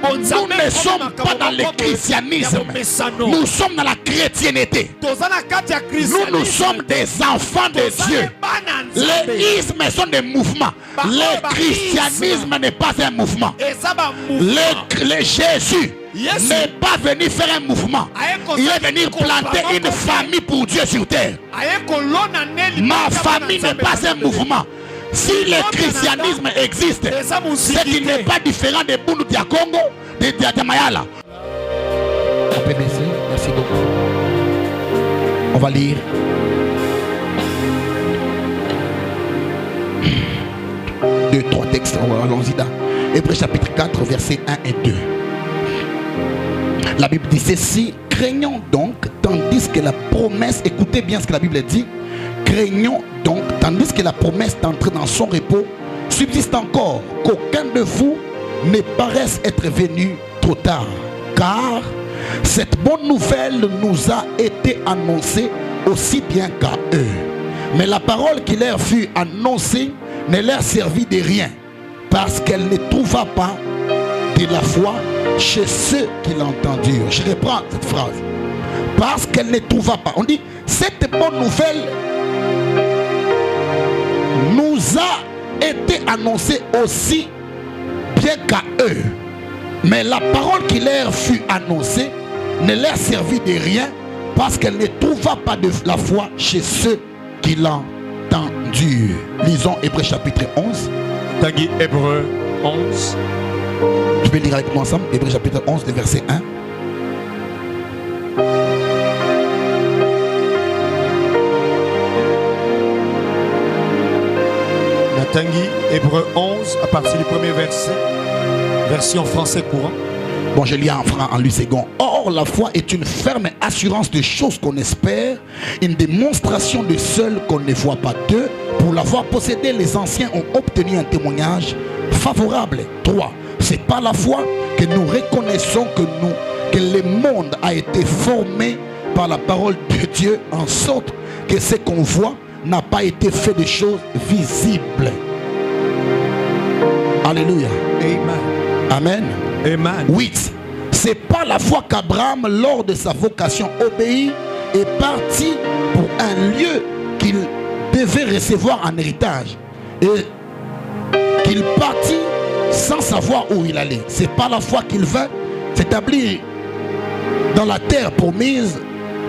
Nous ne sommes pas dans le christianisme. Nous sommes dans la chrétienté. Nous sommes des enfants de Dieu. Les ismes sont des mouvements. Le christianisme n'est pas un mouvement. Le Jésus n'est pas venu faire un mouvement. Il est venu planter une famille pour Dieu sur terre. Ma famille n'est pas un mouvement. Si le christianisme existe, c'est qu'il n'est pas différent de Bundu Dia Congo, de Mayala. On peut baisser, merci beaucoup. On va lire. Deux, trois textes, allons-y là. Hébreux chapitre 4, versets 1 et 2. La Bible dit ceci: craignons donc, tandis que la promesse, écoutez bien ce que la Bible dit, craignons donc, tandis que la promesse d'entrer dans son repos subsiste encore, qu'aucun de vous ne paraisse être venu trop tard. Car cette bonne nouvelle nous a été annoncée aussi bien qu'à eux. Mais la parole qui leur fut annoncée ne leur servit de rien, parce qu'elle ne trouva pas de la foi chez ceux qui l'entendirent. Je reprends cette phrase. Parce qu'elle ne trouva pas. On dit, cette bonne nouvelle nous a été annoncée aussi bien qu'à eux. Mais la parole qui leur fut annoncée ne leur servit de rien, parce qu'elle ne trouva pas de la foi chez ceux qui l'entendirent. Lisons Hébreux chapitre 11. Tanguy Hébreux 11. Tu peux lire avec moi ensemble Hébreux chapitre 11, le verset 1. Tanguy Hébreux 11 à partir du premier verset, version français courant. Bon, je lis en lui second. Or, la foi est une ferme assurance de choses qu'on espère, une démonstration de celles qu'on ne voit pas. 2. Pour l'avoir possédé, les anciens ont obtenu un témoignage favorable. 3. C'est par la foi que nous reconnaissons que le monde a été formé par la parole de Dieu, en sorte que ce qu'on voit n'a pas été fait de choses visibles. Alléluia. Amen. Amen. Amen. 8. C'est pas la foi qu'Abraham, lors de sa vocation, obéit et parti pour un lieu qu'il devait recevoir en héritage, et qu'il partit sans savoir où il allait. C'est pas la foi qu'il vint s'établir dans la terre promise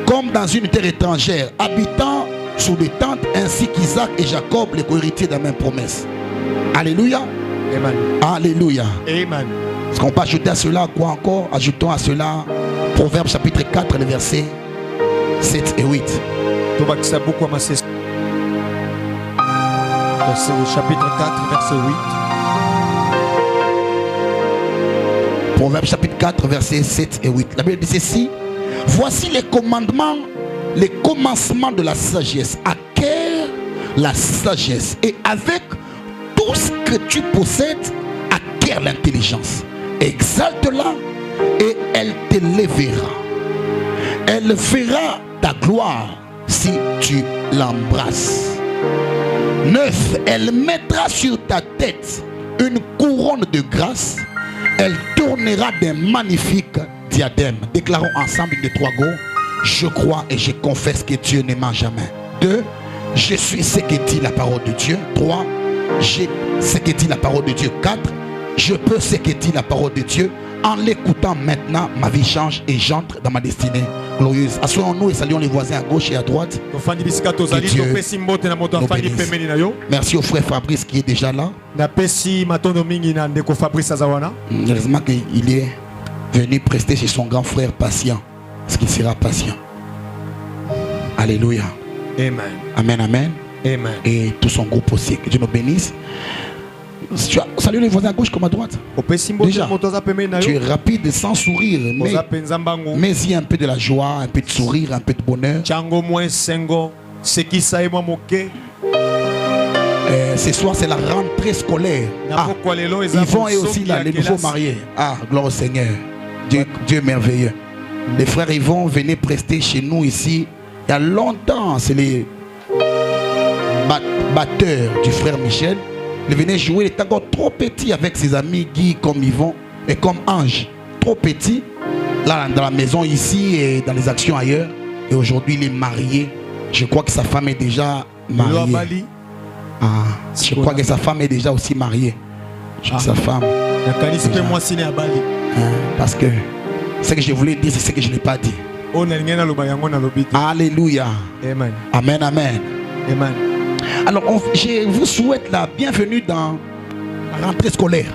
comme dans une terre étrangère, habitant sous des tentes, ainsi qu'Isaac et Jacob, les co-héritiers de la même promesse. Alléluia. Amen. Alléluia. Amen. Est-ce qu'on peut ajouter à cela quoi encore? Ajoutons à cela Proverbe chapitre 4, les versets 7 et 8. Chapitre 4, verset 8. Proverbe chapitre 4, versets 7 et 8. La Bible dit ceci: voici les commandements, les commencements de la sagesse. Acquiert la sagesse, et avec tout ce que tu possèdes, acquiert l'intelligence. Exalte-la et elle t'élèvera. Elle verra ta gloire si tu l'embrasses. 9. Elle mettra sur ta tête une couronne de grâce. Elle tournera des magnifiques diadèmes. Déclarons ensemble de 3 go. Je crois et je confesse que Dieu ne ment jamais. 2. Je suis ce que dit la parole de Dieu. 3. J'ai ce que dit la parole de Dieu. 4. Je peux ce que dit la parole de Dieu. En l'écoutant maintenant, ma vie change et j'entre dans ma destinée glorieuse. Asseyons-nous et saluons les voisins à gauche et à droite. Merci au frère Fabrice qui est déjà là. Heureusement qu'il est venu prester chez son grand frère patient. Parce qu'il sera patient. Alléluia. Amen. Amen, amen. Amen. Et tout son groupe aussi. Que Dieu nous bénisse. Salut les voisins à gauche comme à droite. Déjà, tu es rapide sans sourire, mais il y a un peu de la joie, un peu de sourire, un peu de bonheur. Ce soir c'est la rentrée scolaire. Ils vont et aussi là, les nouveaux mariés. Ah, gloire au Seigneur. Dieu est merveilleux. Les frères ils vont venir prester chez nous ici. Il y a longtemps, c'est les batteurs du frère Michel. Il venait jouer, il était encore trop petit avec ses amis Guy comme Yvon. Et comme ange, trop petit, là dans la maison ici et dans les actions ailleurs. Et aujourd'hui, il est marié. Je crois que sa femme est déjà mariée. Ah, je crois que sa femme est déjà aussi mariée. Sa femme. Parce que ce que je voulais dire, c'est ce que je n'ai pas dit. Alléluia. Amen. Amen, amen. Amen. Alors, je vous souhaite la bienvenue dans la rentrée scolaire.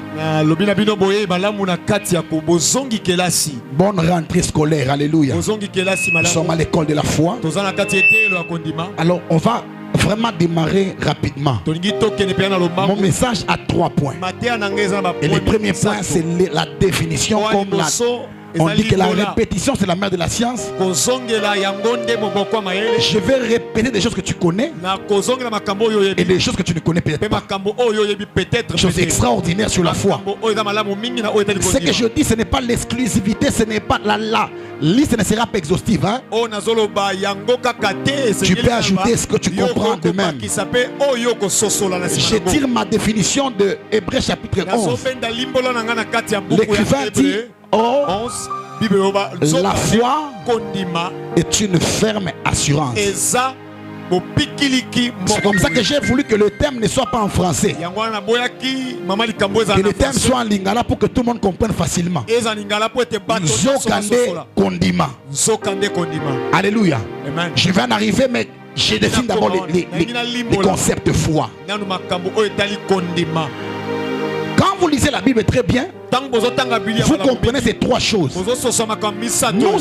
Bonne rentrée scolaire. Alléluia. Nous sommes à l'école de la foi. Alors, on va vraiment démarrer rapidement. Mon message a 3 points. Et le premier point, c'est la définition. Comme on dit que la répétition, c'est la mère de la science. Je vais répéter des choses que tu connais et des choses que tu ne connais peut-être pas. Des choses extraordinaires sur la foi. Ce que je dis, ce n'est pas l'exclusivité, ce n'est pas la liste ne sera pas exhaustive. Hein? Tu peux ajouter ce que tu comprends de même. Je tire ma définition de Hébreux chapitre 11. L'écrivain dit: oh, la foi est une ferme assurance. C'est comme ça que j'ai voulu que le thème ne soit pas en français. Que le thème soit en lingala pour que tout le monde comprenne facilement. Nzokande kondima. Alléluia. Je vais en arriver, mais je définis d'abord les concepts de foi. Quand vous lisez la Bible très bien, vous comprenez ces 3 choses. Nous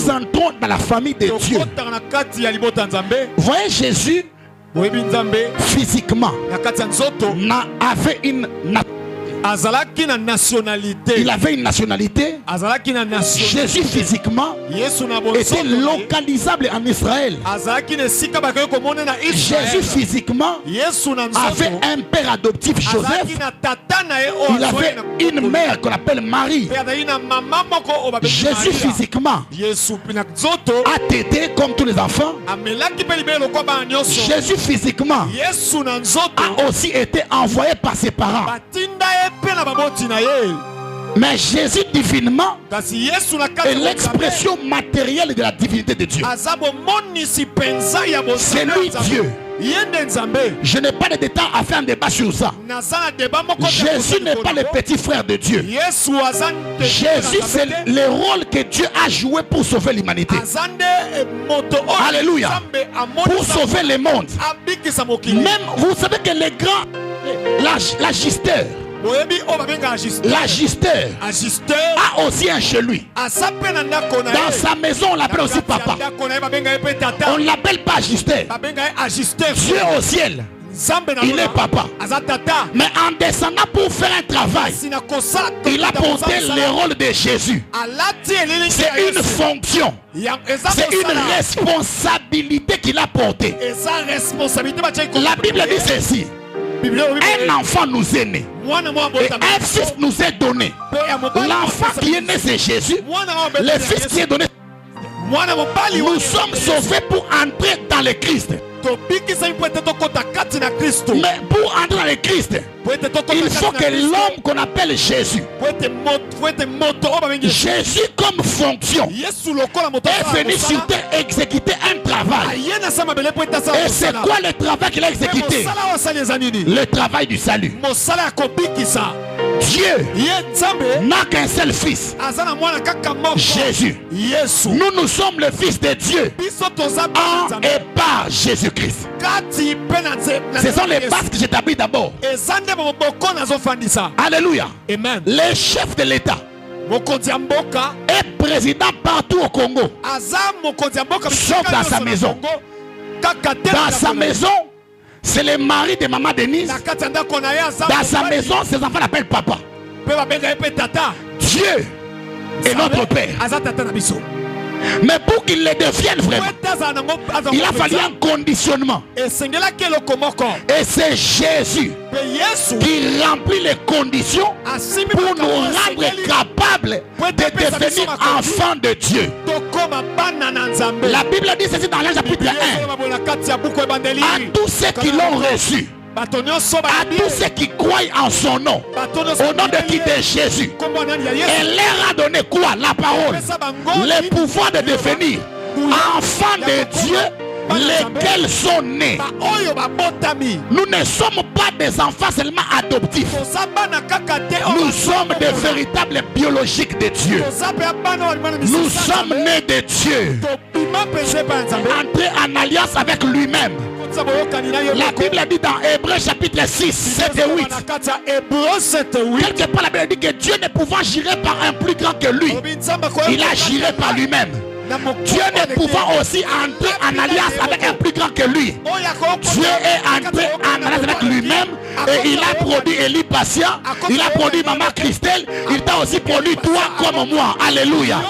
entrons dans la famille de Dieu. Voyez, Jésus, physiquement, avait une nationalité. Il avait une nationalité. Jésus physiquement était localisable en Israël. Jésus physiquement avait un père adoptif, Joseph. Il avait une mère qu'on appelle Marie. Jésus physiquement a tété comme tous les enfants. Jésus physiquement a aussi été envoyé par ses parents. Mais Jésus divinement est l'expression matérielle de la divinité de Dieu. C'est lui Dieu. Je n'ai pas de détails à faire un débat sur ça. Jésus n'est pas le petit frère de Dieu. Jésus, c'est le rôle que Dieu a joué pour sauver l'humanité. Alléluia. Pour sauver le monde. Même, vous savez que les grands, l'agisteur a aussi un chez lui. Dans sa maison, on l'appelle aussi papa. On ne l'appelle pas agisteur. Dieu au ciel, il est papa. Mais en descendant pour faire un travail, il a porté le rôle de Jésus. C'est une fonction. C'est une responsabilité qu'il a portée. La Bible dit ceci: un enfant nous est né et un fils nous est donné. L'enfant qui est né, c'est Jésus. Le fils qui est donné, nous sommes sauvés pour entrer dans le Christ. Mais pour entrer dans le Christ, il faut que l'homme qu'on appelle Jésus, Jésus comme fonction, est venu sur terre exécuter un travail. Et c'est quoi le travail qu'il a exécuté? Le travail du salut. Dieu n'a qu'un seul fils, Jésus. Nous sommes le fils de Dieu en et par Jésus-Christ. Ce sont les bases que j'établis d'abord. Alléluia. Amen. Le chef de l'État est président partout au Congo, sauf dans sa maison. Dans sa maison, c'est le mari de maman Denise. Dans sa maison, ses enfants l'appellent papa. Dieu est notre Père. Mais pour qu'il le devienne vraiment, il a fallu un conditionnement. Et c'est Jésus qui remplit les conditions pour nous rendre capables de devenir enfants de Dieu. La Bible dit ceci dans l'Acte chapitre 1. À tous ceux qui l'ont reçu, à tous ceux qui croient en son nom, au nom de qui? De Jésus. Et leur a donné quoi? La parole, le pouvoir de devenir enfants de Dieu, lesquels sont nés. Nous ne sommes pas des enfants seulement adoptifs. Nous sommes des véritables biologiques de Dieu. Nous sommes nés de Dieu, entrés en alliance avec lui-même. La Bible dit dans Hébreux chapitre 6, 7 et 8. Quelque part la Bible dit que Dieu ne pouvant gérer par un plus grand que lui, il a géré par lui-même. Dieu ne pouvant aussi entrer en alliance avec un plus grand que lui, Dieu est entré en alliance avec lui-même et il a produit Élie Patient, il a produit Maman Christelle, il t'a aussi produit toi comme moi. Alléluia.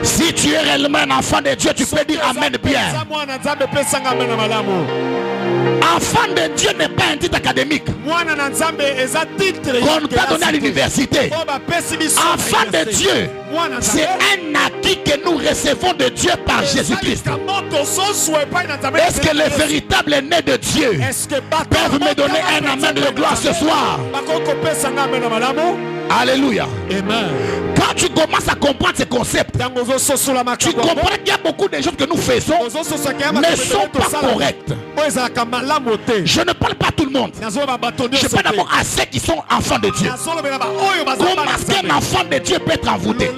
Si tu es réellement un enfant de Dieu, tu peux dire Amen bien. Enfant de Dieu n'est pas un titre académique qu'on t'a donné à l'université. Enfant de Dieu, c'est un acquis que nous recevons de Dieu par Jésus-Christ. Est-ce que les véritables nés de Dieu peuvent me donner un amen de gloire ce soir? Alléluia. Amen. Quand tu commences à comprendre ces concepts, tu comprends qu'il y a beaucoup de choses que nous faisons ne sont pas correctes. Je ne parle pas à tout le monde. Je parle d'abord à ceux qui sont enfants de Dieu. Comment est-ce qu'un enfant de Dieu peut être envoûté?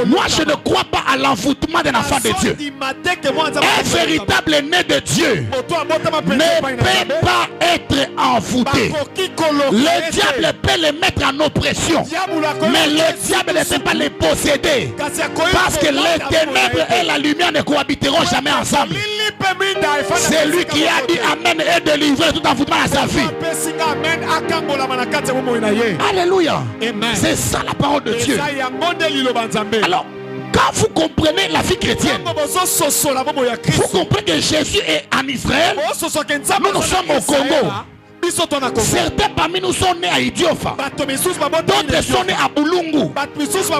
Moi, je ne crois pas à l'envoûtement d'un enfant de Dieu. Un véritable né de Dieu ne peut pas être envoûté. Le diable peut les mettre en oppression, mais le diable ne peut pas les posséder, parce que les ténèbres et la lumière ne cohabiteront jamais ensemble. C'est lui qui a dit Amen et délivré tout envoûtement à sa vie. Alléluia. C'est ça la parole de Dieu. Alors, quand vous comprenez la vie chrétienne, vous comprenez que Jésus est en Israël. Nous sommes au Congo. Certains parmi nous sont nés à Idiofa, d'autres sont nés à Bulungu,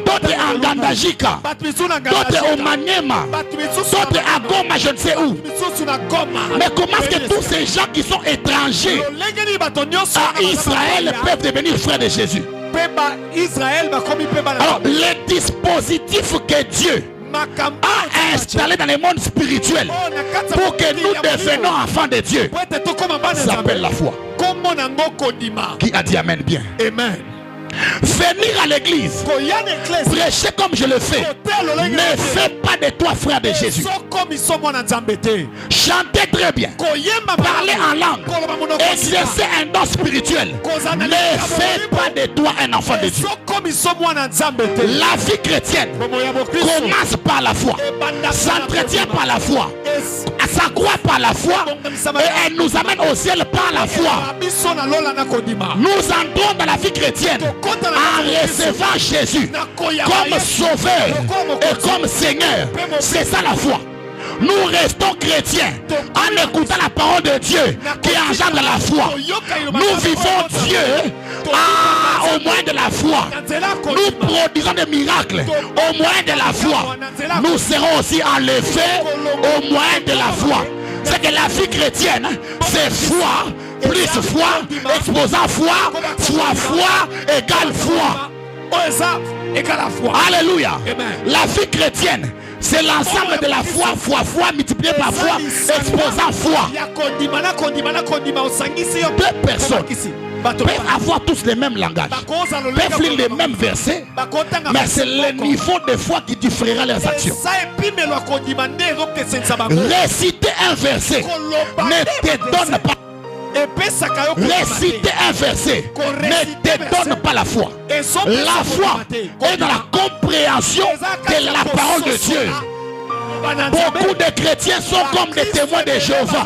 d'autres à Ngandajika, d'autres au Maniema, d'autres à Goma, je ne sais où. Mais comment est-ce que tous ces gens qui sont étrangers à Israël peuvent devenir frères de Jésus? Alors, les dispositifs que Dieu a installé dans le monde spirituel pour que nous devenions enfants de Dieu s'appelle la foi. Qui a dit Amen bien? Amen. Venir à l'église, prêcher comme je le fais, ne fais pas de toi frère de Jésus. Chanter très bien, parler en langue, exercer un don spirituel, ne fais pas de toi un enfant de Dieu. La vie chrétienne commence par la foi, s'entretient par la foi, s'accroît par la foi, et elle nous amène au ciel par la foi. Nous entrons dans la vie chrétienne en recevant Jésus comme sauveur et comme Seigneur. C'est ça la foi. Nous restons chrétiens en écoutant la parole de Dieu qui engendre la foi. Nous vivons Dieu au moyen de la foi. Nous produisons des miracles au moyen de la foi. Nous serons aussi enlevés au moyen de la foi. C'est que la vie chrétienne, c'est foi, plus foi, exposant foi, foi égale foi. Alléluia. La vie chrétienne, c'est l'ensemble de la foi multiplié par foi, exposant foi. Deux personnes peuvent avoir tous les mêmes langages, peuvent lire les mêmes versets, mais c'est le niveau de foi qui différera leurs actions. Réciter un verset ne te donne pas. Réciter un verset ne te donne pas la foi. La foi est dans la compréhension de la parole de Dieu. Beaucoup de chrétiens sont comme des témoins de Jéhovah.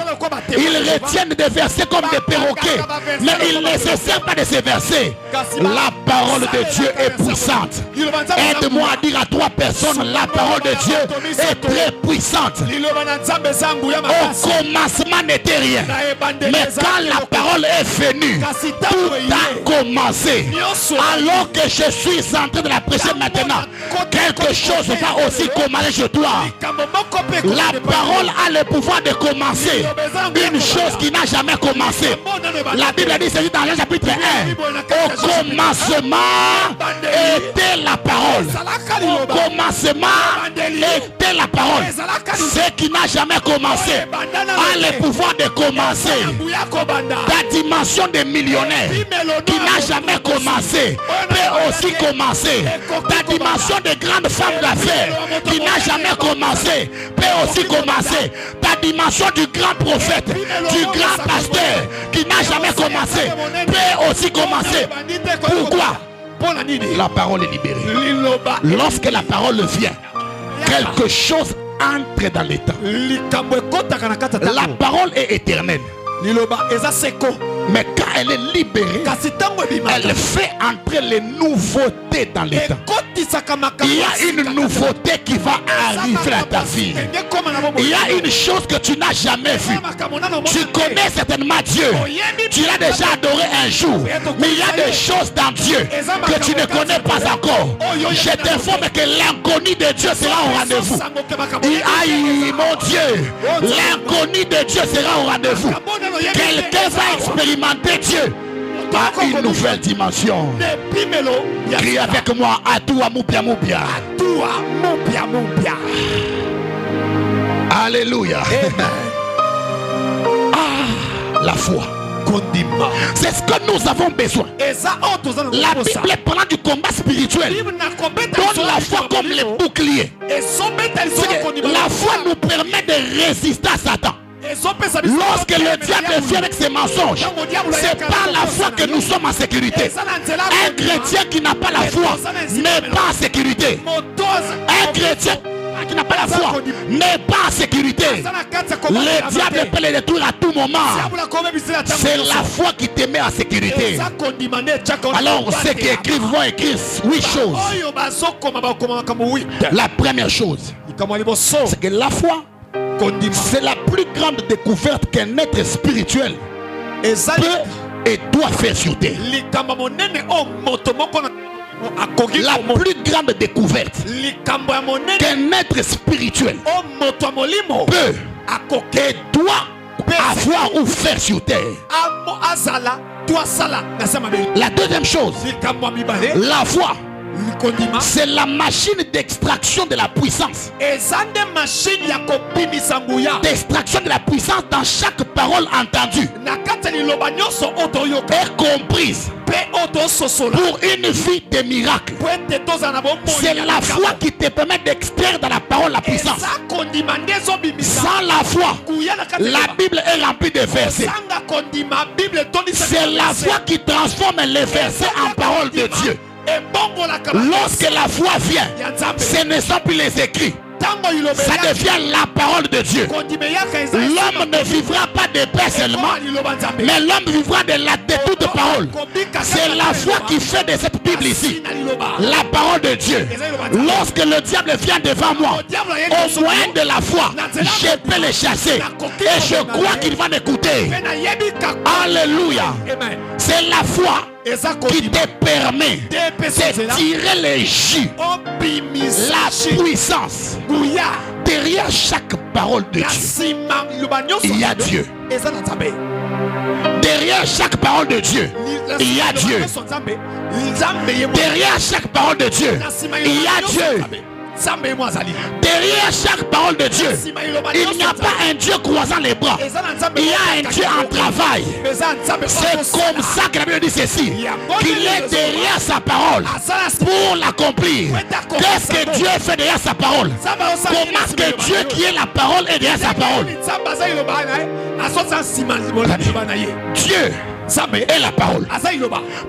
Ils retiennent des versets comme des perroquets, mais ils ne se servent pas de ces versets. La parole de Dieu est puissante. Aide-moi à dire à 3 personnes, la parole de Dieu est très puissante. Au commencement n'était rien, mais quand la parole est venue, tout a commencé. Alors que je suis en train de la prêcher maintenant, quelque chose va aussi commencer chez toi. La parole a le pouvoir de commencer une chose qui n'a jamais commencé. La Bible dit ceci dans Jean chapitre 1. Au commencement était la parole. Au commencement était la parole. Ce qui n'a jamais commencé a le pouvoir de commencer. Ta dimension de millionnaire qui n'a jamais commencé peut aussi commencer. Ta dimension de grande femme d'affaires qui n'a jamais commencé peut aussi commencer. Ta dimension du grand prophète, du grand pasteur qui n'a jamais commencé peut aussi commencer. Pourquoi? La parole est libérée. Lorsque la parole vient, quelque chose entre dans l'état. La parole est éternelle. Mais quand elle est libérée, elle fait entrer les nouveautés dans l'état. Il y a une nouveauté qui va arriver à ta vie. Il y a une chose que tu n'as jamais vue. Tu connais certainement Dieu. Tu l'as déjà adoré un jour. Mais il y a des choses dans Dieu que tu ne connais pas encore. Je t'informe que l'inconnu de Dieu sera au rendez-vous. Aïe, mon Dieu, l'inconnu de Dieu sera au rendez-vous. Quelqu'un va expérimenter Dieu à une nouvelle dimension. Crie avec moi, Atua Moupia Moupia. Alléluia. La foi. C'est ce que nous avons besoin. La Bible parlant du combat spirituel donne la foi comme le bouclier. La foi nous permet de résister à Satan. Lorsque le diable vient avec ses mensonges, c'est par la foi que nous sommes en sécurité. Un chrétien qui n'a pas la foi n'est pas en sécurité. Un chrétien qui n'a pas la foi n'est pas en sécurité. Le diable peut le détruire à tout moment. C'est la foi qui te met en sécurité. Alors ceux qui écrivent vont écrire 8 choses. La première chose, c'est que la foi, c'est la plus grande découverte qu'un être spirituel peut et doit faire sur terre. La plus grande découverte qu'un être spirituel peut et doit avoir ou faire sur terre. La deuxième chose, la foi, c'est la machine d'extraction de la puissance. D'extraction de la puissance dans chaque parole entendue et comprise pour une vie de miracle. C'est la foi qui te permet d'extraire dans la parole la puissance. Sans la foi, la Bible est remplie de versets. C'est la foi qui transforme les versets en parole de Dieu. Lorsque la foi vient, ce ne sont plus les écrits, ça devient la parole de Dieu. L'homme ne vivra pas de paix seulement, mais l'homme vivra de toute parole. C'est la foi qui fait de cette Bible ici la parole de Dieu. Lorsque le diable vient devant moi, au moyen de la foi, je peux le chasser et je crois qu'il va m'écouter. Alléluia. C'est la foi qui te permet de tirer les jus, la puissance. Derrière chaque parole de Dieu, il y a Dieu. Derrière chaque parole de Dieu, il y a Dieu. Derrière chaque parole de Dieu, il y a Dieu. Derrière chaque parole de Dieu, il n'y a pas un Dieu croisant les bras. Il y a un Dieu en travail. C'est comme ça que la Bible dit ceci, qu'il est derrière sa parole pour l'accomplir. Qu'est-ce que Dieu fait derrière sa parole? Comment est-ce que Dieu qui est la parole est derrière sa parole? Dieu est la parole.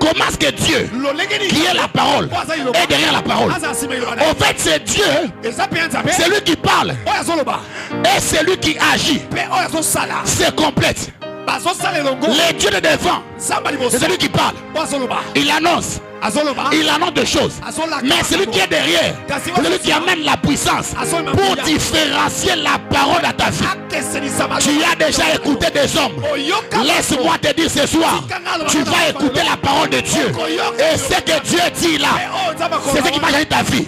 Comment est-ce que Dieu qui est la parole est derrière la parole? En fait, c'est Dieu, c'est lui qui parle et c'est lui qui agit. C'est complète. Les dieux de devant C'est celui qui parle. Il annonce. Il annonce des choses. Mais celui qui est derrière, c'est celui qui amène la puissance pour différencier la parole à ta vie. Tu as déjà écouté des hommes. Laisse-moi te dire ce soir, tu vas écouter la parole de Dieu. Et ce que Dieu dit là, c'est ce qui va changer ta vie.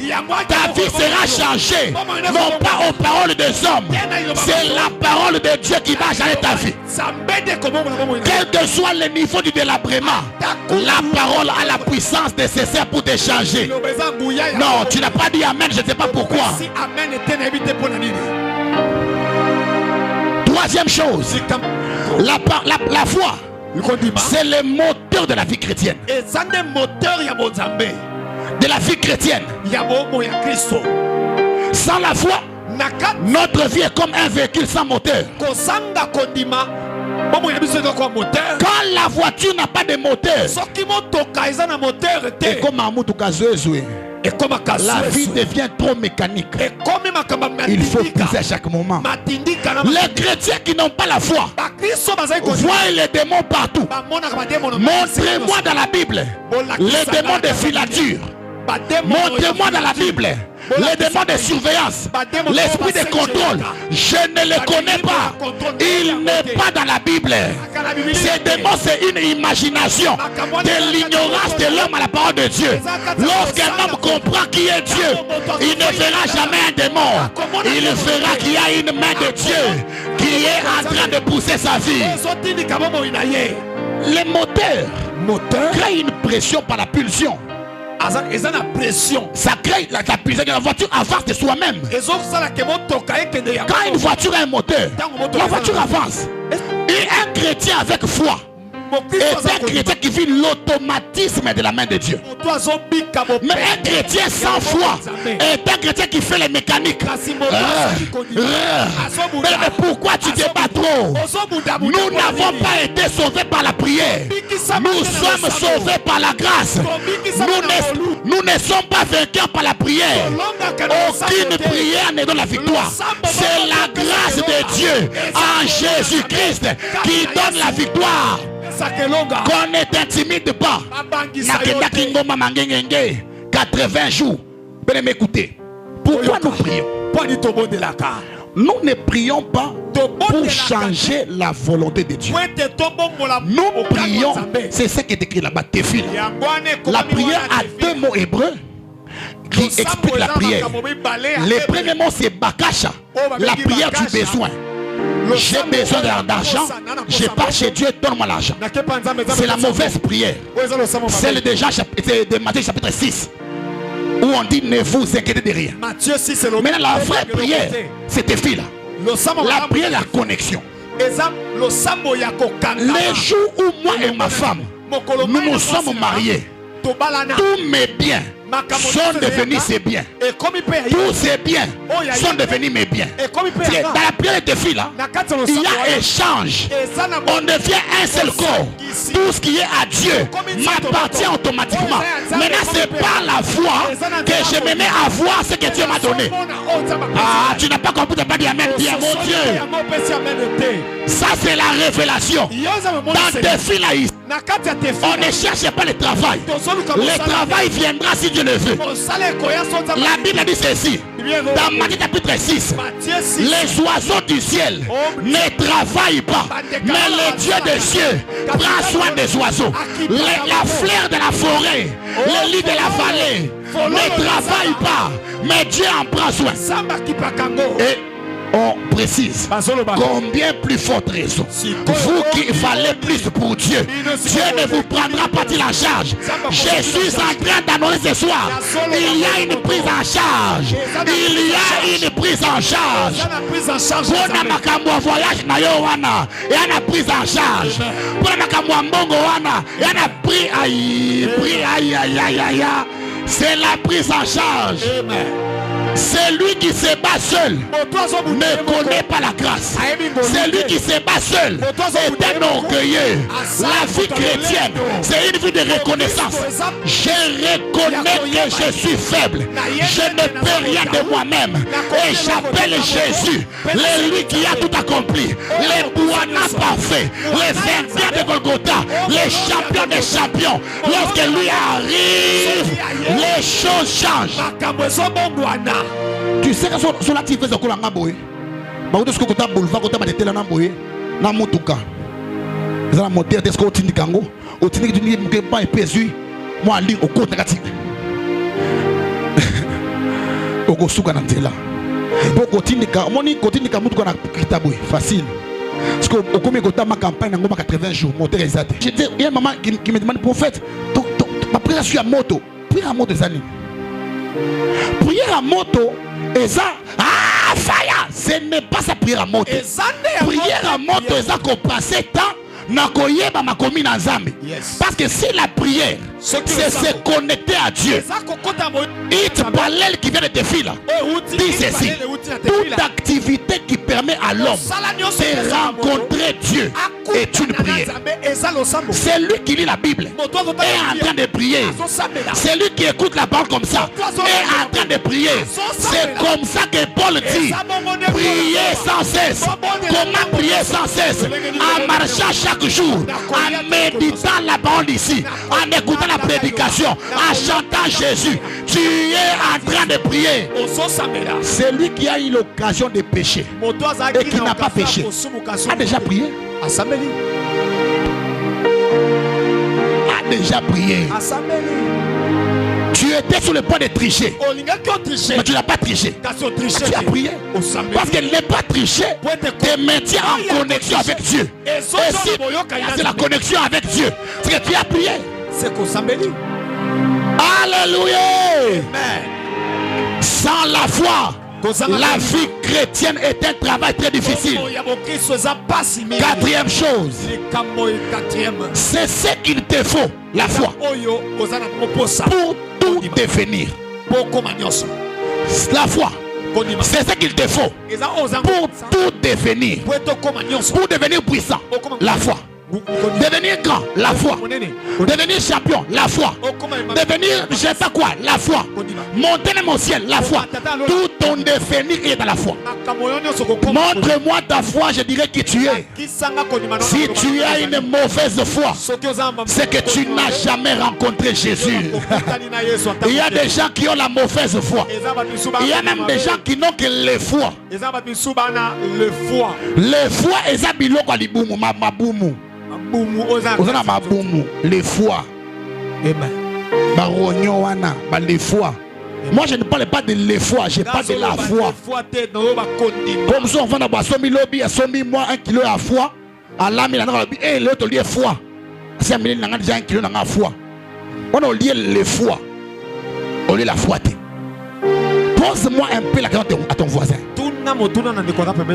Ta vie sera changée, non pas aux paroles des hommes. C'est la parole de Dieu qui va changer ta vie. Quel que soit le niveau du délabrement, la parole a la puissance nécessaire pour te changer. Non, tu n'as pas dit amen, je ne sais pas pourquoi. Troisième chose, la foi, c'est le moteur de la vie chrétienne. De la vie chrétienne. Sans la foi, notre vie est comme un véhicule sans moteur. Quand la voiture n'a pas de moteur, et comme la vie devient trop mécanique. Il faut pousser à chaque moment. Les chrétiens qui n'ont pas la foi voient les démons partout. Montrez-moi dans la Bible les démons de filature. Montrez-moi dans la Bible les démons de surveillance, l'esprit de contrôle. Je ne les connais pas. Il n'est pas dans la Bible. Ces démons, c'est une imagination de l'ignorance de l'homme à la parole de Dieu. Lorsqu'un homme comprend qui est Dieu, il ne verra jamais un démon. Il verra qu'il y a une main de Dieu qui est en train de pousser sa vie. Les moteurs créent une pression par la pulsion. Ça crée la puissance de la voiture avance de soi-même. Quand une voiture a un moteur, la voiture avance. Et un chrétien avec foi est un chrétien qui vit l'automatisme de la main de Dieu. Mais un chrétien sans foi est un chrétien qui fait les mécaniques. Mais pourquoi tu débats trop? Nous n'avons pas été sauvés par la prière. Nous sommes sauvés par la grâce. Nous ne sommes pas vainqueurs par la prière. Aucune prière ne donne la victoire. C'est la grâce de Dieu en Jésus-Christ qui donne la victoire. Qu'on ne t'intimide pas. 80 jours. Venez m'écouter. Pourquoi nous prions? Nous ne prions pas pour changer la volonté de Dieu. Nous prions, c'est ce qui est écrit là-bas, Téphile. La prière a deux mots hébreux qui expliquent la prière. Le premier mot c'est Bakasha, la prière du besoin. J'ai besoin d'argent, je pars chez Dieu, donne-moi l'argent. C'est la mauvaise prière. C'est de Matthieu chapitre 6 où on dit ne vous inquiétez de rien. Maintenant la vraie prière, c'est Téphile. La prière, la connexion. Les jours où moi et ma femme, nous nous sommes mariés, tous mes biens sont devenus ses biens. Tous ces biens sont devenus mes biens. Dans la prière de filles, il y a échange. On devient un seul corps. Tout ce qui est à Dieu m'appartient automatiquement. Maintenant, c'est par la foi que je me mets à voir ce que Dieu m'a donné. Ah, tu n'as pas compris, tu n'as pas dit amen. Dis mon Dieu. Ça, c'est la révélation. Dans tes filles là, on ne cherche pas le travail. Le travail viendra si Dieu le veut. La Bible dit ceci. Dans Matthieu chapitre 6, les oiseaux du ciel ne travaillent pas, mais le Dieu des cieux prend soin des oiseaux. La fleur de la forêt, le lit de la vallée ne travaille pas, mais Dieu en prend soin. Et on précise combien plus forte raison vous qui valez plus pour Dieu, Dieu ne vous prendra pas en charge. Je suis en train d'annoncer ce soir, il y a une prise en charge. Il y a une prise en charge. Pour na makambo voyage na yo wana, il y a une prise en charge. Pour na makambo mbongo wana, il y a une prise aïe. C'est la prise en charge. Celui qui se bat seul ne connaît pas la grâce. Celui qui se bat seul est un orgueilleux. La vie chrétienne, c'est une vie de reconnaissance. Je reconnais que je suis faible. Je ne peux rien de moi-même. Et j'appelle Jésus, lui qui a tout accomplis, les Bouana parfaits, les vainqueurs de Golgotha, les champions des champions. Lorsque lui arrive, les choses changent. Tu sais que sur l'activité de Kolanga Boy, Baoudo Skokota Boulevard, Kota Badetela Namboye, Namotuka. Ils ont la moteur de Skoti Nikango, au Tini du Niké pas épaissu, moi à l'île au côté négatif. Au Gosuka Nantela. Pour continuer, mon continue comme tout Kitaboué, facile. Parce qu'au combien de temps ma campagne a 80 jours, moteur exact. Je dis, il y a un maman qui me demande, prophète, ma prière sur la moto, prière à moto des années. Prière à moto, et ça, ah, fire, ce n'est pas sa prière à moto. Prière à moto, et ça qu'on passe temps. Parce que si la prière c'est se connecter à Dieu, it parallèle qui vient de te filer dit ceci: toute activité qui permet à l'homme de rencontrer Dieu est une prière. C'est lui qui lit la Bible est en train de prier. C'est lui qui écoute la parole comme ça est en train de prier. C'est comme ça que Paul dit: priez sans cesse. Comment prier sans cesse? En marchant chaque jour, en méditant la parole ici, en écoutant la prédication, en chantant Jésus. Tu es en train de prier. C'est lui qui a eu l'occasion de pécher et qui n'a pas péché a déjà prié. A déjà prié. Tu étais sur le point de tricher, mais tu n'as pas triché. Tu as prié. Parce que ne pas tricher te maintient en connexion avec Dieu. Et si c'est la connexion avec Dieu, c'est que tu as prié. Alléluia. Sans la foi, la vie chrétienne est un travail très difficile. Quatrième chose, c'est ce qu'il te faut, la foi, pour tout devenir. La foi, c'est ce qu'il te faut pour tout devenir. Pour devenir puissant, la foi. Devenir grand, la foi. Devenir champion, la foi. Devenir je sais pas quoi, la foi. Monter dans mon ciel, la foi. Tout ton devenir est dans la foi. Montre-moi ta foi, je dirais qui tu es. Si tu as une mauvaise foi, c'est que tu n'as jamais rencontré Jésus. Il y a des gens qui ont la mauvaise foi. Il y a même des gens qui n'ont que les foi. Les foi, eza biloko alibumu, mabumu. Les foi. Les foi. Moi je ne parle pas de les foi, je parle de la foi. Comme ça on va dans somi lobby, somi moi 1 kilo à foi. À la mine et l'autre lié foi. C'est un million déjà 1 kilo dans foi. On a lié les foi. On lié la foi. Pose-moi un peu la question à ton voisin.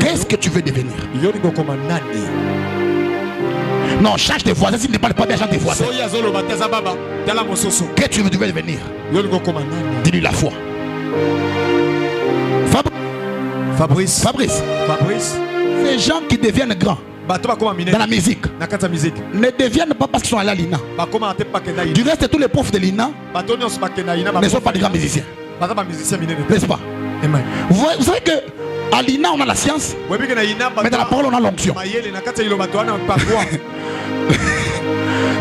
Qu'est-ce que tu veux devenir? Non, change de voisin s'il ne parle pas bien, change de voisin. Qu'est-ce que tu veux devenir? Dis-lui la foi. Fabrice. Ces gens qui deviennent grands dans la musique ne deviennent pas parce qu'ils sont à la l'INA. Du reste, tous les profs de l'INA ne sont pas des grands musiciens. N'est-ce pas? Vous savez que à l'INA on a la science, mais dans la parole on a l'onction.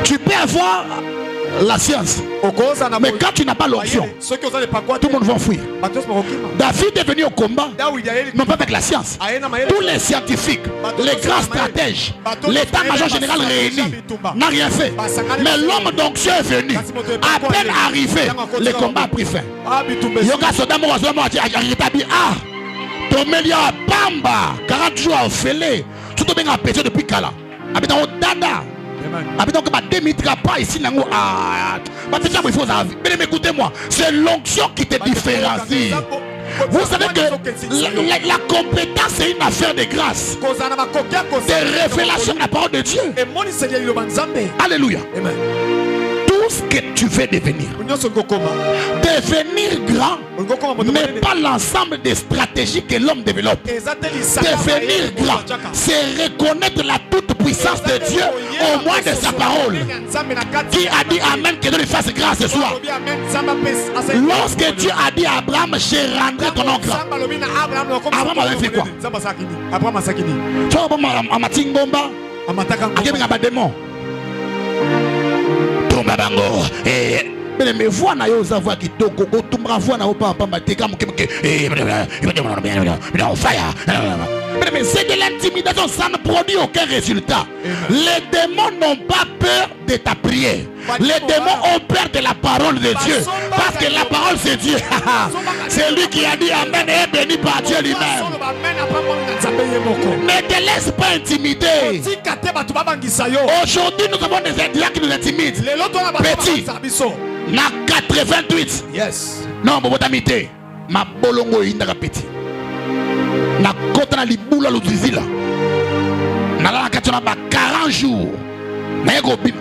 Tu peux avoir la science, mais quand tu n'as pas l'onction, tout le monde va fuir. David est venu au combat, non pas avec la science. Tous les scientifiques, les grands stratèges, l'état-major général réuni n'a rien fait. Mais l'homme d'onction est venu. À peine arrivé, le combat a pris fin. Tomelia Bamba, 40 jours à Félé, tout le monde a péché depuis Kala. Habitant au Dada. Habitant comme à Démitra, pas ici, écoutez-moi, c'est l'onction qui te différencie. Vous savez que la compétence est une affaire de grâce, de révélation de la parole de Dieu. Alléluia. Tout ce que tu veux devenir. Devenir grand n'est pas l'ensemble des stratégies que l'homme développe. Devenir grand, c'est reconnaître la toute-puissance de Dieu au moins de sa parole. Qui a dit Amen, que Dieu lui fasse grâce ce soir. Lorsque Dieu a dit à Abraham, je rendrai ton nom grand. Abraham avait fait quoi? Tu vois, à Matingomba, à démon. Tomba bango. Mais voix na yo za voix qui toko ko tumra voix na opa pamba te comme fire. Mais c'est de l'intimidation, ça ne produit aucun résultat. Les démons n'ont pas peur de ta prière. Les démons ont peur de la parole de Dieu. Parce que la parole c'est Dieu. C'est lui qui a dit Amen et est béni par Dieu lui-même. Ne te laisse pas intimider. Aujourd'hui nous avons des indiens qui nous intimident. Petit. Na 88. Yes. Non, bobotamité. Ma bolongo indaka petit. Na kota na libula luzizila. Na la katona ba 40 jours. Na yego bim.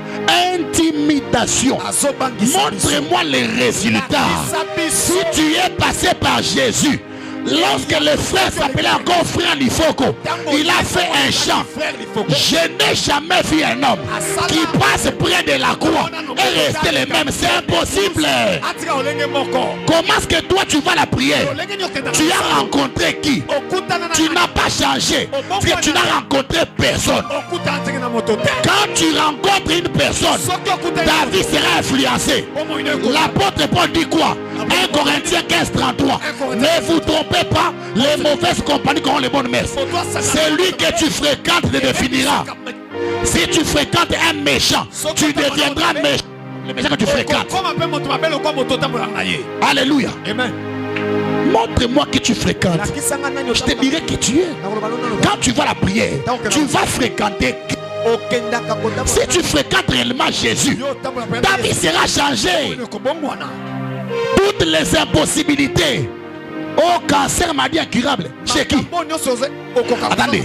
Intimidation. Montre-moi les résultats. Si tu es passé par Jésus. Lorsque le frère s'appelait encore frère Lifoko, il a fait un chant. Je n'ai jamais vu un homme qui passe près de la croix et rester le même. C'est impossible. Comment est-ce que toi tu vas la prière? Tu as rencontré qui? Tu n'as pas changé. Parce que tu n'as rencontré personne. Quand tu rencontres une personne, ta vie sera influencée. L'apôtre Paul dit quoi? 1 Corinthiens 15:33. Ne vous trompez pas, les mauvaises compagnies ont les bonnes messes. Celui que tu fréquentes te définira. Si tu fréquentes un méchant, tu deviendras méchant. Le méchant que tu fréquentes. Alléluia. Amen. Montre-moi que tu fréquentes. Je te dirai qui tu es. Quand tu vas la prière, tu vas fréquenter. Si tu fréquentes réellement Jésus, ta vie sera changée. Toutes les impossibilités. Au cancer maladie incurable. Chez qui? Attendez.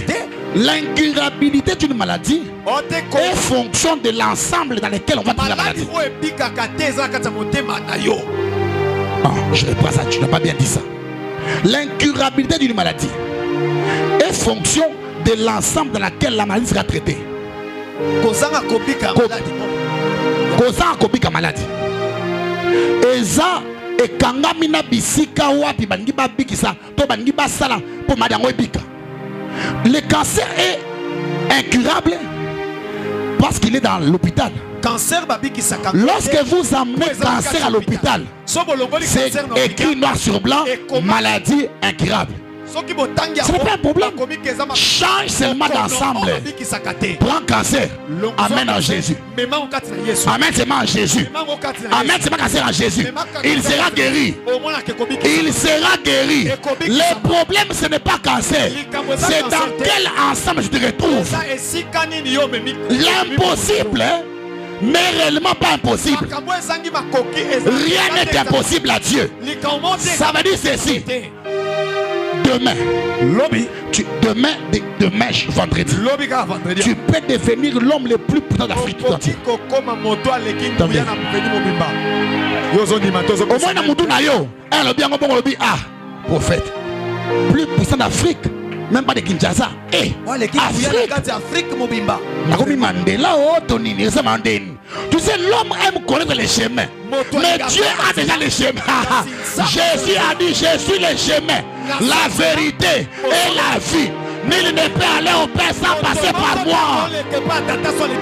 L'incurabilité d'une maladie est fonction de l'ensemble dans lequel on va trouver la maladie. Ah, je reprends ça, tu n'as pas bien dit ça. L'incurabilité d'une maladie est fonction de l'ensemble dans lequel la maladie sera traitée. Kozanga kobika maladie. Eza ekangami na bisika wapi bangi babikisa to bangi basala po madango ebika. Le cancer est incurable parce qu'il est dans l'hôpital. Lorsque vous amenez cancer à l'hôpital, c'est écrit noir sur blanc, maladie incurable. Ce n'est pas un problème. Change seulement d'ensemble. Prends cancer. Amène en Jésus. Amène seulement en Jésus. Amène seulement cancer en Jésus. Il sera guéri. Il sera guéri. Le problème, ce n'est pas cancer. C'est dans quel ensemble je te retrouve. L'impossible mais réellement pas impossible. Rien n'est impossible à Dieu. Ça veut dire ceci. Demain, vendredi, tu peux devenir l'homme le plus puissant d'Afrique. Au moins, prophète, plus puissant d'Afrique. Même pas de Kinshasa. Afrique Mobimba. Tu sais, l'homme aime connaître les chemins. Mais Dieu a déjà les chemins. Jésus a dit, je suis le chemin, la vérité et la vie. Nul ne peut aller au Père sans passer par moi.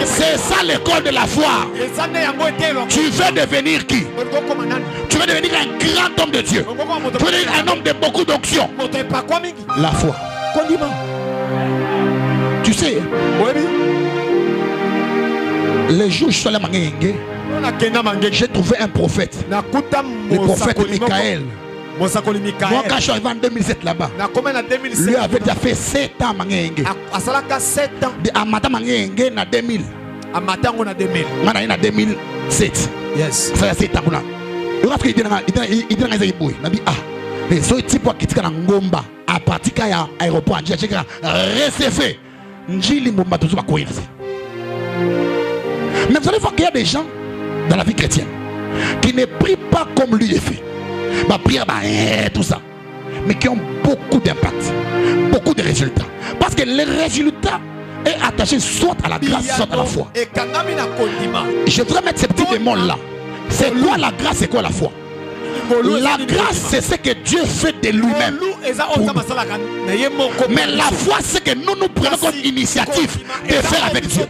C'est ça l'école de la foi. Tu veux devenir qui? Tu veux devenir un grand homme de Dieu. Tu veux devenir un homme de beaucoup d'onction. La foi. Tu sais, les jours où je suis allé à Mangenge, j'ai trouvé un prophète, le prophète Michael. Moi, quand je suis arrivé en 2007 là-bas, lui avait déjà fait 7 ans à Mangenge. À Mata Mangenge, en 2000. À Mata, on a 2000. On a 2007. Yes. Ça fait 7 ans. Il a dit, mais ce type qui est en Ngomba, à partir de l'aéroport, j'ai recevez. Mais vous allez voir qu'il y a des gens, dans la vie chrétienne, qui ne prient pas comme lui le fait, bah prière, bah, tout ça, mais qui ont beaucoup d'impact, beaucoup de résultats. Parce que les résultats est attaché soit à la grâce, soit à la foi. Je voudrais mettre ces petits démons là. C'est quoi la grâce, c'est quoi la foi? La grâce, c'est ce que Dieu fait de lui-même. Mais la foi, c'est que nous prenons comme initiative de faire avec Dieu.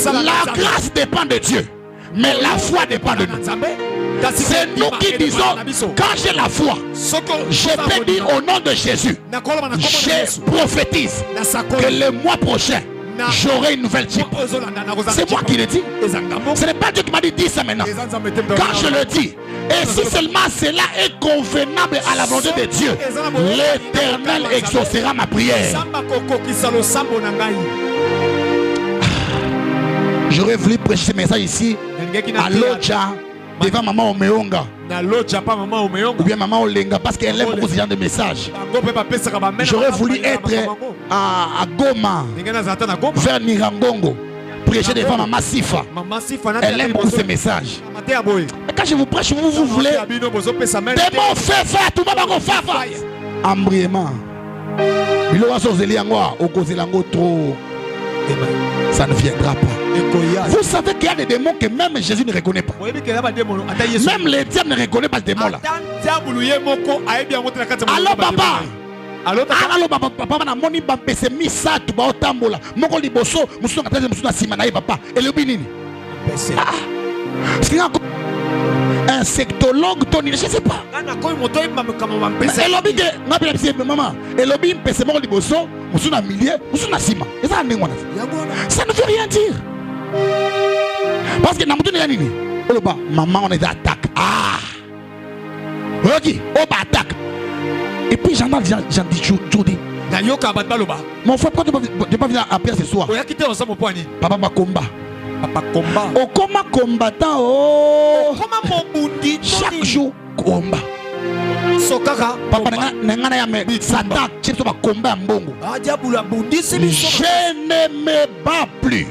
La grâce dépend de Dieu, mais la foi dépend de nous. C'est nous qui disons, quand j'ai la foi, je peux dire au nom de Jésus, je prophétise que le mois prochain, j'aurai une nouvelle type. C'est moi qui le dis. Ce n'est pas Dieu qui m'a dit ça maintenant. Quand je le dis, et si seulement cela est convenable à la volonté de Dieu, l'Éternel exaucera ma prière. J'aurais voulu prêcher ce message ici à Lodja, devant maman Omeonga, ou bien maman Olenga, parce qu'elle aime beaucoup ce genre de messages. J'aurais voulu être à Goma, vers Nirangongo, prêcher devant maman Sifa. Elle aime beaucoup ces messages. Mais quand je vous prêche, vous voulez démon fait tout le monde fait embrièmement. Trop. Ça ne viendra pas. Vous savez qu'il y a des démons que même Jésus ne reconnaît pas. Même les diables ne reconnaissent pas ce démon là. Alors papa, alors papa na moni ba pese misatu ba otambola moko liboso musu na tete musu na sima na papa elobi nini? Insectologue Tony, je ne sais pas. Elobi que ngapela pese maman elobi pese moko liboso musu na milieu musu na sima. Ça ne veut rien dire. Parce que na mutu ni nini? Oloba maman on est attaque. Ok, on va attaque. Et puis j'en dis Jody. Mon frère, pourquoi tu n'es pas venu à Pierre ce soir? Papa va combat. Au combat combattant, chaque jour combat. Papa n'a ya me Satan chip sur combat mbongo. Je ne me bats plus.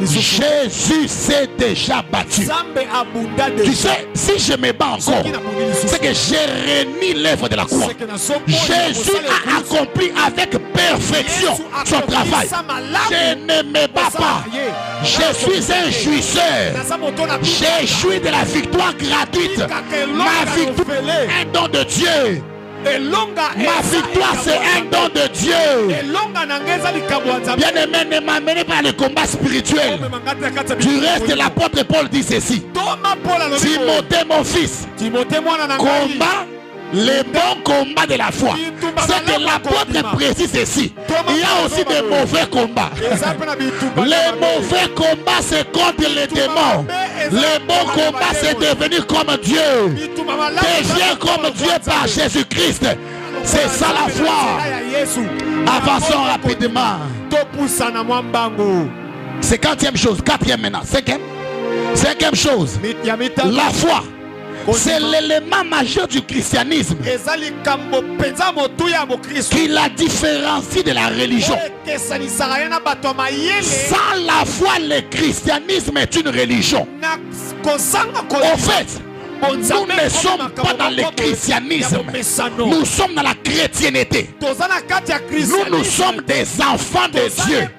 Jésus s'est déjà battu. Tu sais, si je me bats encore, c'est que j'ai renié l'œuvre de la croix. Jésus a accompli avec perfection son travail. Je ne me bats pas. Je suis un jouisseur. Je jouis de la victoire gratuite. Ma victoire est un don de Dieu. Ma victoire c'est un don de Dieu. Bien aimé, ne m'amenez pas le combat spirituel. Du reste, l'apôtre Paul dit ceci. Timothée mon fils, combat le bon combat de la foi. C'est que l'apôtre précise ceci. Il y a aussi des mauvais combats. Les mauvais combats c'est contre les démons. Le bon combat c'est devenir comme Dieu. Devenir comme Dieu par Jésus-Christ. C'est ça la foi. Avançons rapidement. 50e chose, 4e maintenant. 5e chose. La foi. C'est l'élément majeur du christianisme qui la différencie de la religion. Sans la foi, le christianisme est une religion. En fait, nous ne sommes pas dans le christianisme. Nous sommes dans la chrétienté. Nous sommes des enfants de Dieu.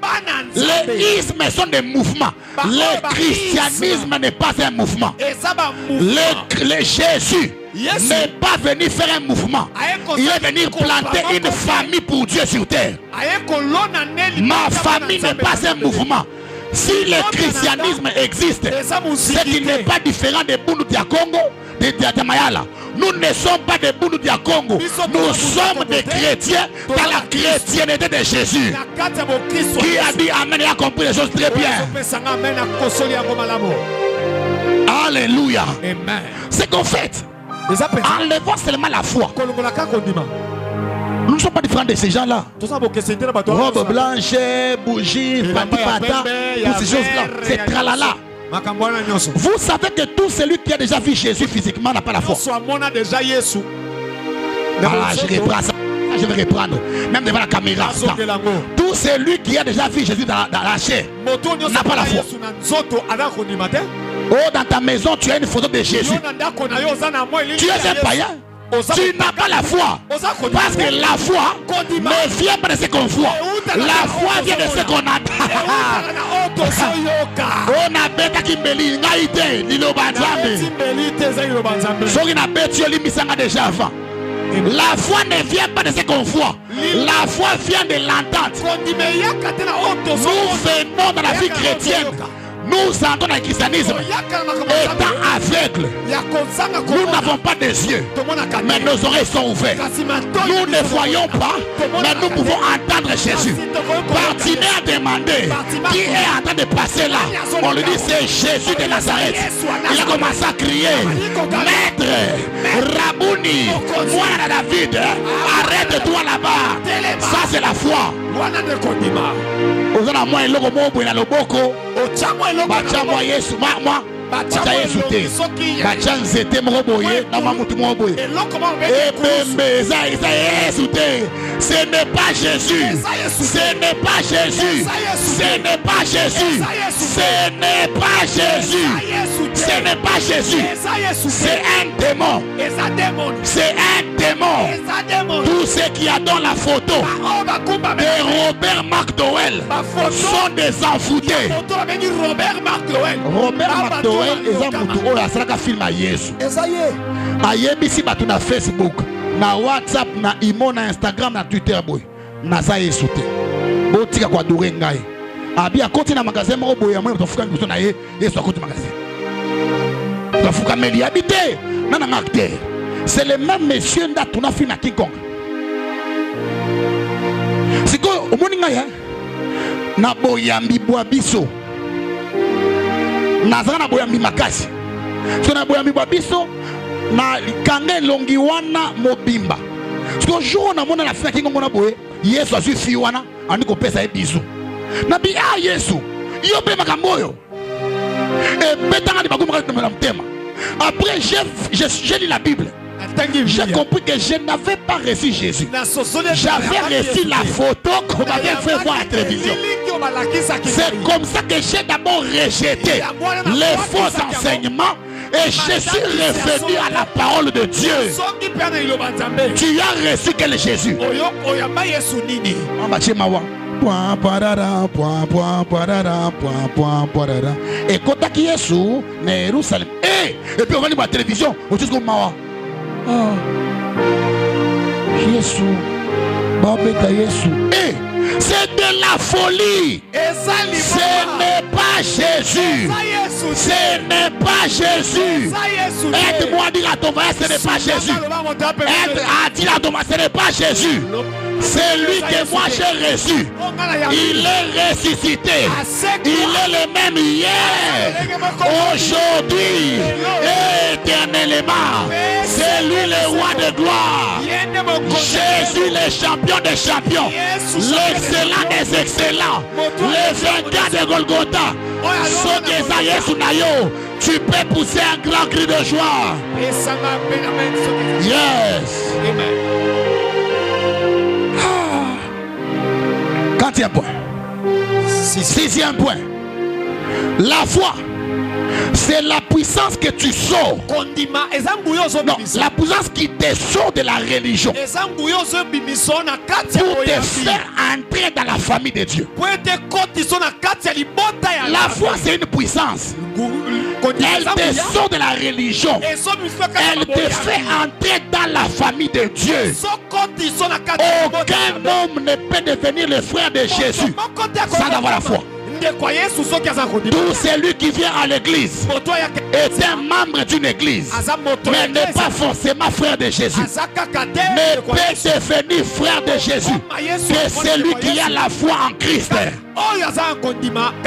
Les ismes sont des mouvements. Le christianisme n'est pas un mouvement. Le Jésus n'est pas venu faire un mouvement. Il est venu planter une famille pour Dieu sur terre. Ma famille n'est pas un mouvement. Si le christianisme existe, c'est qu'il n'est pas différent des Bundu Dia Congo, de Mayala. Nous ne sommes pas des Bundu Dia Congo. Nous sommes des chrétiens dans la chrétienté de Jésus. Qui a dit Amen et a compris les choses très bien. Alléluia. C'est qu'en fait, enlevons seulement la foi. Nous ne sommes pas différents de ces gens-là. Robe blanche, bougie, patipata, toutes ces choses-là. C'est tralala. Vous savez que tout celui qui a déjà vu Jésus physiquement n'a pas la foi. Voilà, je reprends ça. je vais reprendre, même devant la caméra. Tout celui qui a déjà vu Jésus dans la chair n'a pas la foi. Oh, dans ta maison, tu as une photo de Jésus. Tu es un païen. Tu n'as pas la foi. Parce que la foi ne vient pas de ce qu'on voit. La foi vient de ce qu'on attend. On a bêta qui me lit. Déjà avant. La foi ne vient pas de ce qu'on voit. La foi vient de l'entente. Nous venons dans la vie chrétienne. Nous entrons dans le christianisme étant aveugles. Nous n'avons pas des yeux, mais nos oreilles sont ouvertes. Nous ne voyons pas, mais nous pouvons entendre Jésus. Bartimée a demandé qui est en train de passer là. On lui dit c'est Jésus de Nazareth. Il a commencé à crier, Maître, Rabouni, moi David, arrête-toi là-bas. Ça c'est la foi. Bachamwa Yesu moi bacha Yesu te bacha nzete moko boye na mamutu moko boye ebembe eza Yesu te. Ce n'est pas Jésus, ce n'est pas Jésus, ce n'est pas Jésus, ce n'est pas Jésus, ce n'est pas Jésus, c'est un démon, c'est un démon. Tous ceux qui adorent la photo de Robert McDowell sont des envoûtés. Robert McDowell eza mutu oyo asalaka film ya Yesu. Ayebisi bato na Facebook, na WhatsApp, na Imo, na Instagram, na Twitter boy. Naza Yesu te. Botika kwa dure ngai. Abi akoti na magasin moko boy ya mwe tofuka biso na ye Yesu akoti magasin. Tofuka meli habité nana acteur. C'est le même monsieur nda tuna fi na King Kong. Siko omoni ngai na boyambi bwa biso. Nazana na boyambi makasi. So na boyambi bwa biso na kange longi wana mobimba. Siko jour na mona na fi na King Kong na boye Yesu azui fi wana andiko pesa e bizu. Na bi Yesu yo pe makambo yo. Et betanga di baguma ka mtema. Après j'ai lu la Bible. J'ai compris que je n'avais pas reçu Jésus. J'avais reçu la photo qu'on m'avait fait voir à la télévision. C'est comme ça que j'ai d'abord rejeté les faux enseignements et je suis revenu à la parole de Dieu. Tu as reçu quel Jésus? Et quand tu es Yesu, Jérusalem. Et puis on va voir la télévision. On dit comme Mawa. Jésus, Babeta Jésus. Et c'est de la folie. Ce n'est pas Jésus. Ce n'est pas Jésus. Aide-moi à dire à ton frère, ce n'est pas Jésus. Aide à dire à ton frère, ce n'est pas Jésus. C'est lui que moi j'ai reçu. Il est ressuscité. Il est le même hier, aujourd'hui, éternellement. C'est lui le roi de gloire. Jésus le champion des champions. L'excellent des excellents. Le vainqueur de Golgotha. Tu peux pousser un grand cri de joie. Yes. Quatrième point. Sixième point. La foi, c'est la puissance que tu sors. Non, la puissance qui te sort de la religion pour te faire entrer dans la famille de Dieu. La foi, c'est une puissance. Elle te sort de la religion. Elle te fait entrer dans la famille de Dieu. Aucun homme ne peut devenir le frère de Jésus sans avoir la foi. Tout celui qui vient à l'église est un membre d'une église, mais n'est pas forcément frère de Jésus. Ne peut devenir frère de Jésus que celui qui a la foi en Christ.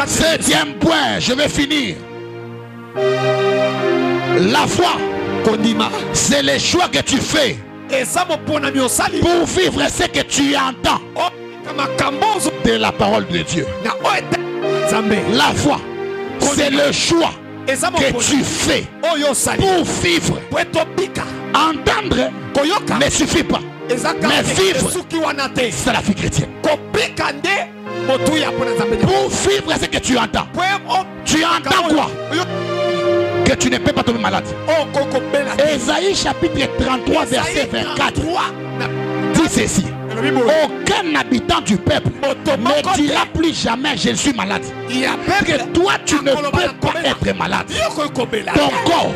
Septième point, je vais finir. La foi, c'est le choix que tu fais pour vivre ce que tu entends de la parole de Dieu. La foi, c'est le choix que tu fais pour vivre. Entendre ne suffit pas. Mais vivre, c'est la vie chrétienne. Pour vivre ce que tu entends. Tu entends quoi? Que tu ne peux pas tomber malade. Ésaïe chapitre 33 verset 24 dit ceci. Aucun habitant du peuple ne dira plus jamais je suis malade. Que toi tu ne peux pas être malade. Ton corps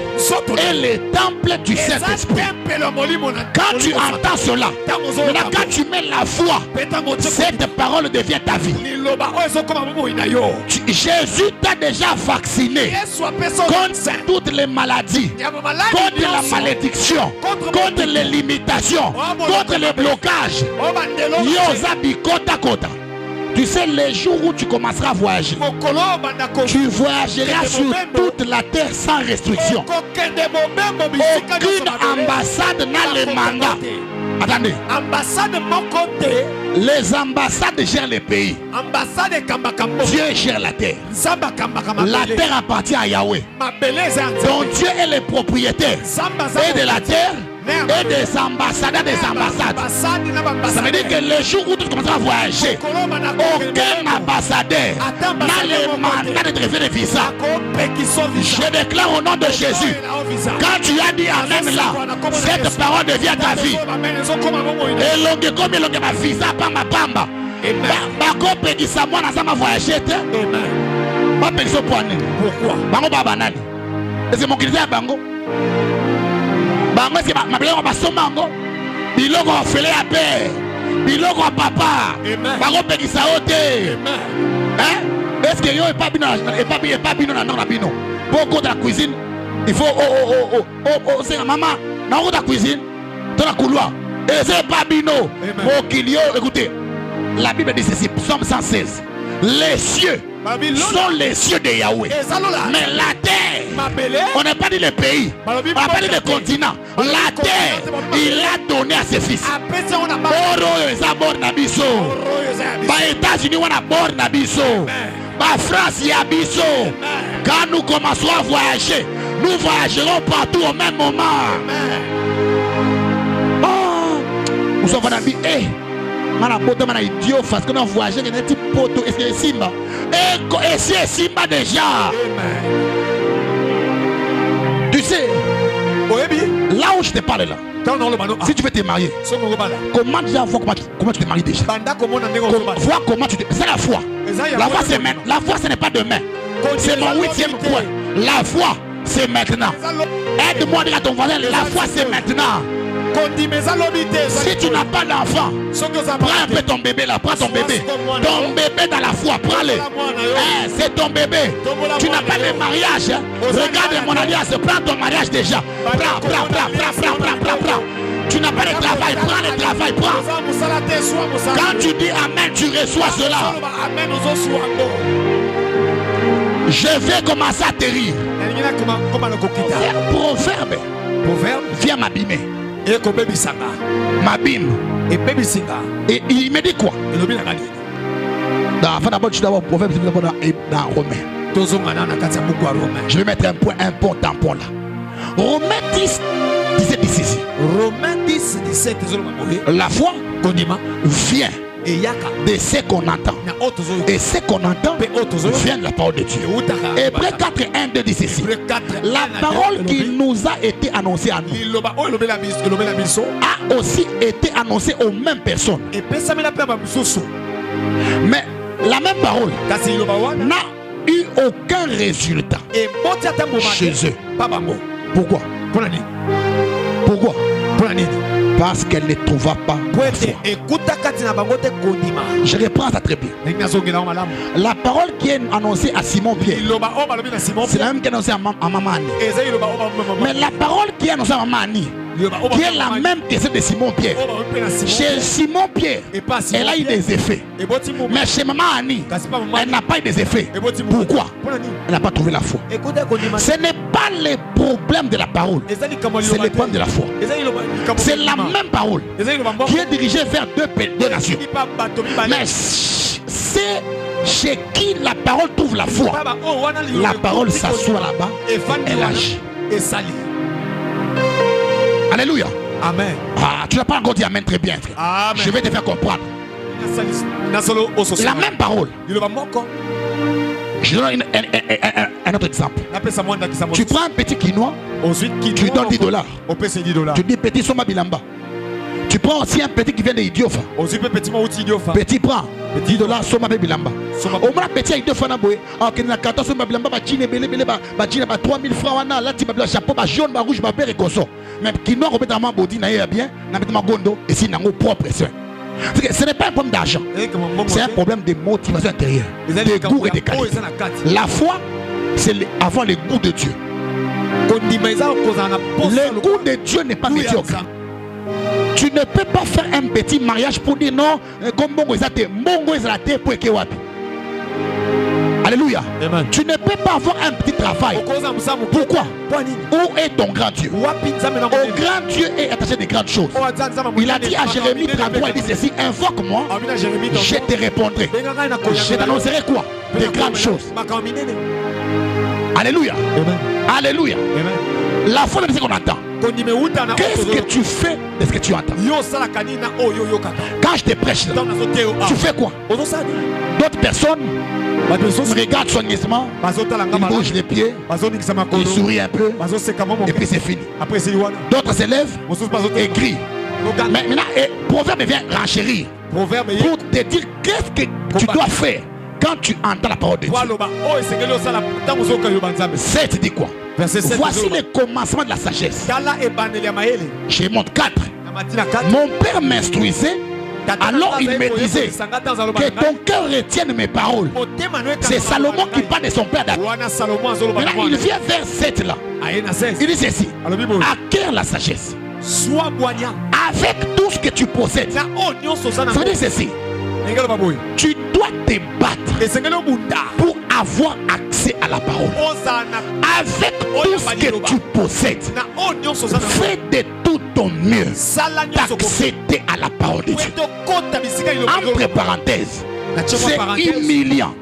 est le temple du Saint-Esprit. Quand tu entends cela, maintenant quand tu mets la foi, cette parole devient ta vie. Jésus t'a déjà vacciné contre toutes les maladies, contre la malédiction, contre les limitations, contre les blocages. Tu sais, les jours où tu commenceras à voyager, tu voyageras sur toute la terre sans restriction. Aucune ambassade n'a le mandat. Attendez. Les ambassades gèrent les pays. Dieu gère la terre. La terre appartient à Yahweh. Donc Dieu est le propriétaire et de la terre et des ambassadeurs des ambassades. Ça veut dire que le jour où tu commenceras à voyager, aucun ambassadeur n'a le mandat de te refaire des visas. Je déclare au nom de Jésus, quand tu as dit Amen là, cette parole devient ta vie. Et l'ongue comme il y a visa, pamba pamba. Bako pekisa moi na sama voyager te. Ba pekisa poane. Pourquoi? Bango ba banani. Est-ce que mon critère bango? Bango est-ce que ma blé on va somango. Biloko ofele à père. Biloko papa. Bango pekisa ote. Hein? Est-ce que yo est pas bino et pas bino na non na bino. Beaucoup de la cuisine, il faut c'est maman. Na la cuisine, dans la couloir. Et c'est pas bino. Mokilio, écoutez. La Bible dit ceci, Psaume 116. Les cieux sont les cieux de Yahweh. Mais la terre, on n'a pas dit le pays, on n'a pas dit le continent. La terre, il a donné à ses fils. Oro eza bor na biso. Ba États-Unis wana bor na biso. Ba France ya biso. Quand nous commencerons à voyager, nous voyagerons partout au même moment. Oh, nous sommes dans la vie. Mana poto mana idiot parce que nous voyageons dans un petit poteau. Est-ce que c'est Simba? Et c'est Simba déjà. Tu sais, là où je te parle là, si tu veux te marier, comment déjà voir comment tu te maries déjà? Vois comment tu te... C'est la foi. La foi c'est maintenant. La foi ce n'est pas demain. C'est mon 8e point. La foi c'est maintenant. Aide-moi à dire à ton voisin, la foi c'est maintenant. Si tu n'as pas d'enfant, prends un peu ton bébé là, prends ton bébé. Ton bébé dans la foi, prends-le. C'est ton bébé. Tu n'as pas de mariage. Regarde mon alliance, prends ton mariage déjà. Prends. Tu n'as pas de travail, prends le travail, prends. Quand tu dis Amen, tu reçois cela. Je vais commencer à te rire. Proverbe viens m'abîmer. M'abîme. Et il me dit quoi? Avant d'abord, tu dois avoir proverbe dans Romain. Je vais mettre un pont tampon là. Romain 10, 17, 16. Romain 10, 17. La foi vient de ce qu'on entend. Et ce qu'on entend vient de la parole de Dieu. Hébreux 4, 1, 2 dit ceci. La parole qui nous a été annoncée à nous a aussi été annoncée aux mêmes personnes. Mais la même parole n'a eu aucun résultat chez eux. Pourquoi? Pourquoi? Parce qu'elle ne trouva pas. Je reprends ça très bien. La parole qui est annoncée à Simon Pierre, c'est la même qui est annoncée à Maman Annie. Mais la parole qui est annoncée à Maman Annie, qui est la même que celle de Simon Pierre, chez Simon Pierre, elle a eu des effets. Mais chez Maman Annie, elle n'a pas eu des effets. Pourquoi? Elle n'a pas trouvé la foi. Ce n'est pas le problème de la parole, c'est le problème de la foi. C'est la même parole qui est dirigée vers deux nations. Mais c'est chez qui la parole trouve la foi. La parole s'assoit là-bas, elle agit. Alléluia. Amen. Ah, tu n'as pas encore dit Amen très bien, frère. Amen. Je vais te faire comprendre. La même parole. Je donne un autre exemple. Tu prends un petit quinoa, tu lui donnes $10. Tu dis petit soma bilamba. Tu prends aussi un petit qui vient de Idiofa. Petit prend $10 soma bilamba. Au moins petit a Idiofa na boye. En que na 14 soma bilamba ba chine belé ba chine ba 3000 francs wana là tu ba chapeau ba jaune ba rouge ba vert et gosso. Même quinoa complètement body na ya bien, na mettre ma gondo et si nango propre soin. Ce n'est pas un problème d'argent, c'est un problème de motivation intérieure, de goût et de qualité. La foi, c'est avoir le goût de Dieu. Le goût de Dieu n'est pas médiocre. Tu ne peux pas faire un petit mariage pour dire non, comme Bongo Ezate, Bongo Ezate pour Ekewapi. Alléluia. Amen. Tu ne peux pas avoir un petit travail. Pourquoi? Où est ton grand Dieu? Au grand Dieu est attaché des grandes choses. Il a dit à Jérémie 33, il dit ceci: invoque-moi, je te répondrai. Je t'annoncerai quoi? Des grandes choses. Alléluia. Amen. Alléluia. Amen. La foi de ce qu'on entend. Qu'est-ce que tu fais de ce que tu entends? Quand je te prêche là, tu fais quoi? D'autres personnes me regardent soigneusement, ils bougent les pieds, ils sourient un peu, et puis c'est fini. D'autres s'élèvent et crient. Mais maintenant, Proverbe vient renchérir pour te dire qu'est-ce que tu dois faire quand tu entends la parole de Dieu. C'est dit quoi? Voici le commencement de la sagesse. Je montre 4. Mon père m'instruisait, alors il me disait que ton cœur retienne mes paroles. C'est Salomon qui parle de son père David. Maintenant il vient vers 7 là. Il dit ceci: acquiert la sagesse avec tout ce que tu possèdes. Ça veut dire ceci: tu dois te battre pour avoir accès à la parole. Avec tout ce que tu possèdes, fais de tout ton mieux d'accéder à la parole de Dieu. Entre parenthèses, c'est humiliant,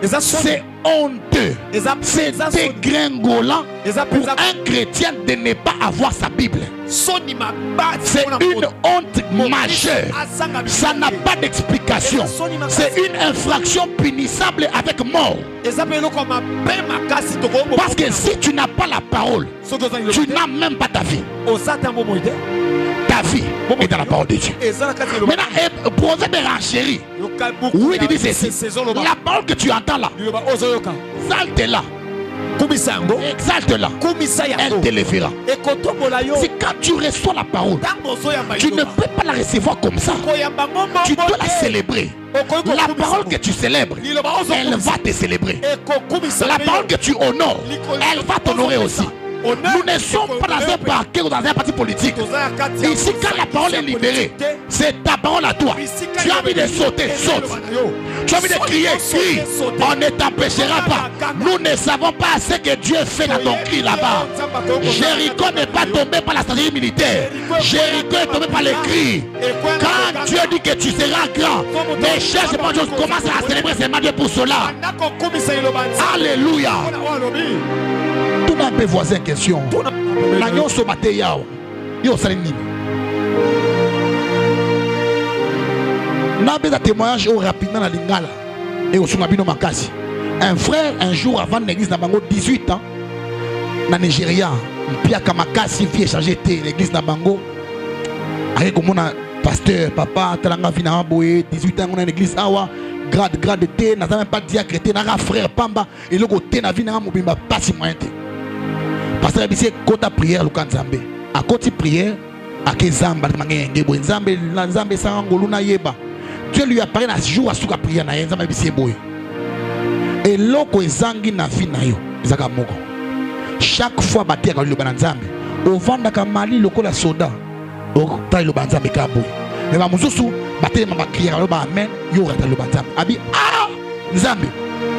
c'est honteux, c'est dégringolant pour un chrétien de ne pas avoir sa Bible. C'est une honte majeure. Ça n'a pas d'explication. C'est une infraction punissable avec mort. Parce que si tu n'as pas la parole, tu n'as même pas ta vie. Ta vie est dans la parole de Dieu. Maintenant, Proverbe renchérit. Oui, il dit ceci: la parole que tu entends là, exalte-la. Exalte-la, elle t'élèvera. C'est quand tu reçois la parole, tu ne peux pas la recevoir comme ça. Tu dois la célébrer. La parole que tu célèbres, elle va te célébrer. La parole que tu honores, elle va t'honorer aussi. Nous ne sommes pas dans un parquet ou dans un parti politique. Ici, quand la parole est libérée, c'est ta parole à toi. Tu as envie de sauter, saute. Tu as envie de crier, crie. On ne t'empêchera pas. Nous ne savons pas ce que Dieu fait dans ton cri là-bas. Jéricho n'est pas tombé par la stratégie militaire. Jéricho est tombé par les cris. Quand Dieu dit que tu seras grand, ne cherche pas de choses, commence à célébrer seulement Dieu pour cela. Alléluia. Tout un peu voisin question. L'agneau se battait yao. Yo salinini. N'a pas de témoignage rapidement dans l'ingala et au Sungabino Makasi. Un frère un jour avant l'église Nabango 18 ans dans Nigeria, Pia Kamakasi vient changer l'église Nabango. Avec comme un pasteur papa talanga vina boye 18 ans on a l'église awa. Grade T, n'a même pas diacre T, n'a frère Pamba et le côté n'a vina mobimba pas si moyen T. Parce que c'est côté prière le camp Zambé. À côté prière, à Kezamba, Nzambe, Nzambe Sangoluna Yeba. Dieu lui apparaît dans ce jour à souka prière na Nzambe bisi boy. Et loko ezangi na vie na yo, ezaka moko. Chaque fois batia ka le banzambe, au vanda ka mali loko la soda. Au taille le banzambe ka boy. Mais ba mususu batia ma prière le ba amen, yo rata le banzambe. Abi ah Nzambe.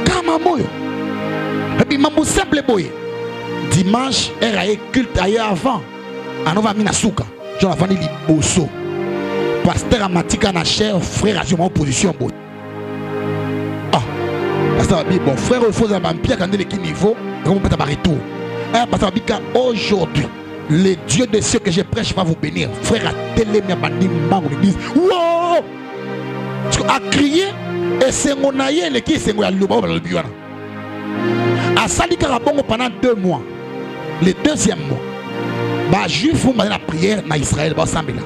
Kama moyo. Et puis mambo simple boy. Dimanche, elle a culte ailleurs avant. Anova Minasuka. J'en ai vendu Liboso. Pasteur Amatika na cher frère à mon opposition. Ah, pasteur Abi, bon frère, il faut un vampire quand il est niveau. Comment peut-être retour. Pasteur Abika aujourd'hui. le Dieu de ceux que je prêche va vous bénir. Frère, à télémia bandi mbango l'église. Wow! A crier et c'est mon aïe le qui c'est moi le baba le biwana. A sali karabongo pendant 2 mois. Le 2e mois, ba juif vont la prière na Israël ba sambela.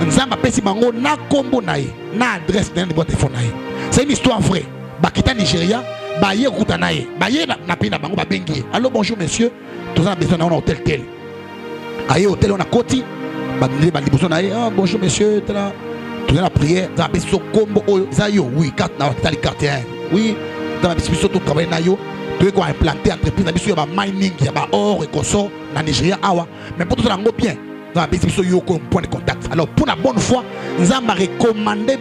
Nzamba pesi bango na kombo nae, na adresse na boîte téléphone nae. C'est une histoire vraie. Ba kita Nigeria, ba ye kuta nae, ba ye na pina bango ba bengi. Allô bonjour monsieur, tous en besoin na hôtel tel. Aye hôtel on a koti, ba ndé ba liboso nae, ah bonjour monsieur, tela. Tous la prière, dans la so kombo zayo, oui, carte na tali carte. Oui, dans la biso tout travail na yo. Tu es implanté entreprise, il y a mining, il y a or et consort dans le Nigeria. Mais pour tout ça, bien. Dans la business, il y a un point de contact. Alors, pour la bonne fois, nous avons recommandé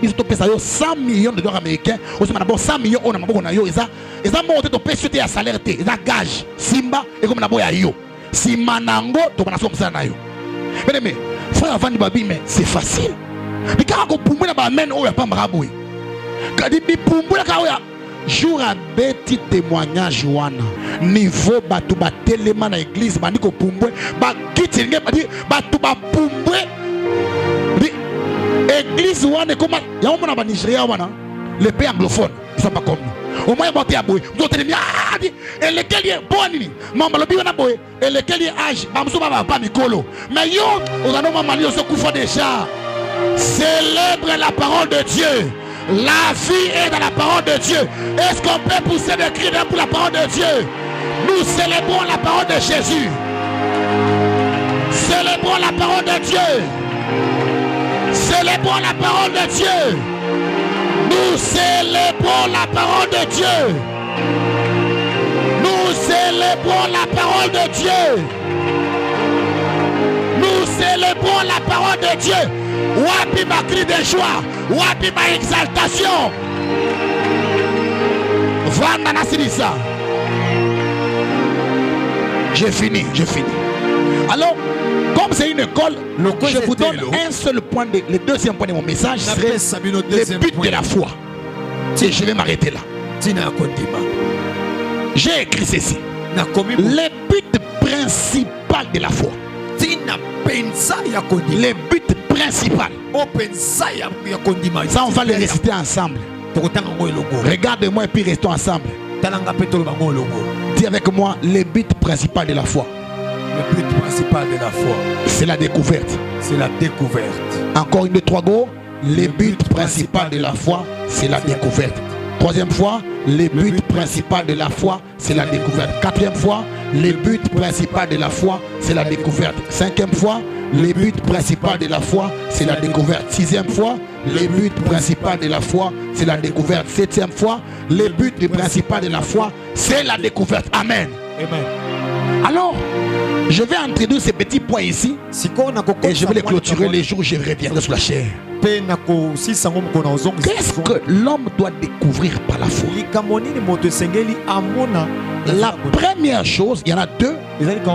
100 millions de dollars américains. Aussi, nous avons 100 millions de dollars américains. Ils ont monté ton PC à salaire. Ils ont gage. Simba et comme nous avons si Manango, tu vas nous faire ça. Mais, frère, avant de babi, mais c'est facile. Mais quand on peut pas mener, on ne va pas me rabouer. Quand on peut pas jour à petit témoignage wana niveau batu ba telema na église bandi ko pumbwe ba kitinge batu ba pumbwe église wana comment ya on na ba Nigeria wana les pays anglophones ils sont pas comme nous au moins monter à boy vous tenez bien et lequel est bon nini mamba lobi wana boy et lequel est âge ba muso ba pas mikolo mais yo on a non mali se kufa déjà célèbre la parole de Dieu. La vie est dans la parole de Dieu. Est-ce qu'on peut pousser des cris pour la parole de Dieu? Nous célébrons la parole de Jésus. Célébrons la parole de Dieu. Célébrons la parole de Dieu. Nous célébrons la parole de Dieu. Nous célébrons la parole de Dieu. Nous célébrons la parole de Dieu. Wapi ma cri de joie, wapi ma exaltation. Vanda Nasirissa. J'ai fini. Alors, comme c'est une école, je vous donne un seul point, le 2e point de mon message serait le but de la foi. Et je vais m'arrêter là. J'ai écrit ceci. Le but principal de la foi. Le but principal. Ça, on va le réciter ensemble. Regarde-moi et puis restons ensemble. Dis avec moi le but principal de la foi. Le but principal de la foi, c'est la découverte. C'est la découverte. Encore une de 3 go. Le but principal de la foi, c'est la découverte. 3e fois, le but principal de la foi, c'est la découverte. 4e fois, le but principal de la foi, c'est la découverte. 5e fois, le but principal de la foi, c'est la découverte. 6e fois, le but principal de la foi, c'est la découverte. 7e fois, le but principal de la foi, c'est la découverte. Amen. Amen. Alors, je vais introduire ces petits points ici et je vais les clôturer les jours où je reviendrai sur la chair. Qu'est-ce que l'homme doit découvrir par la foi? La première chose, il y en a 2,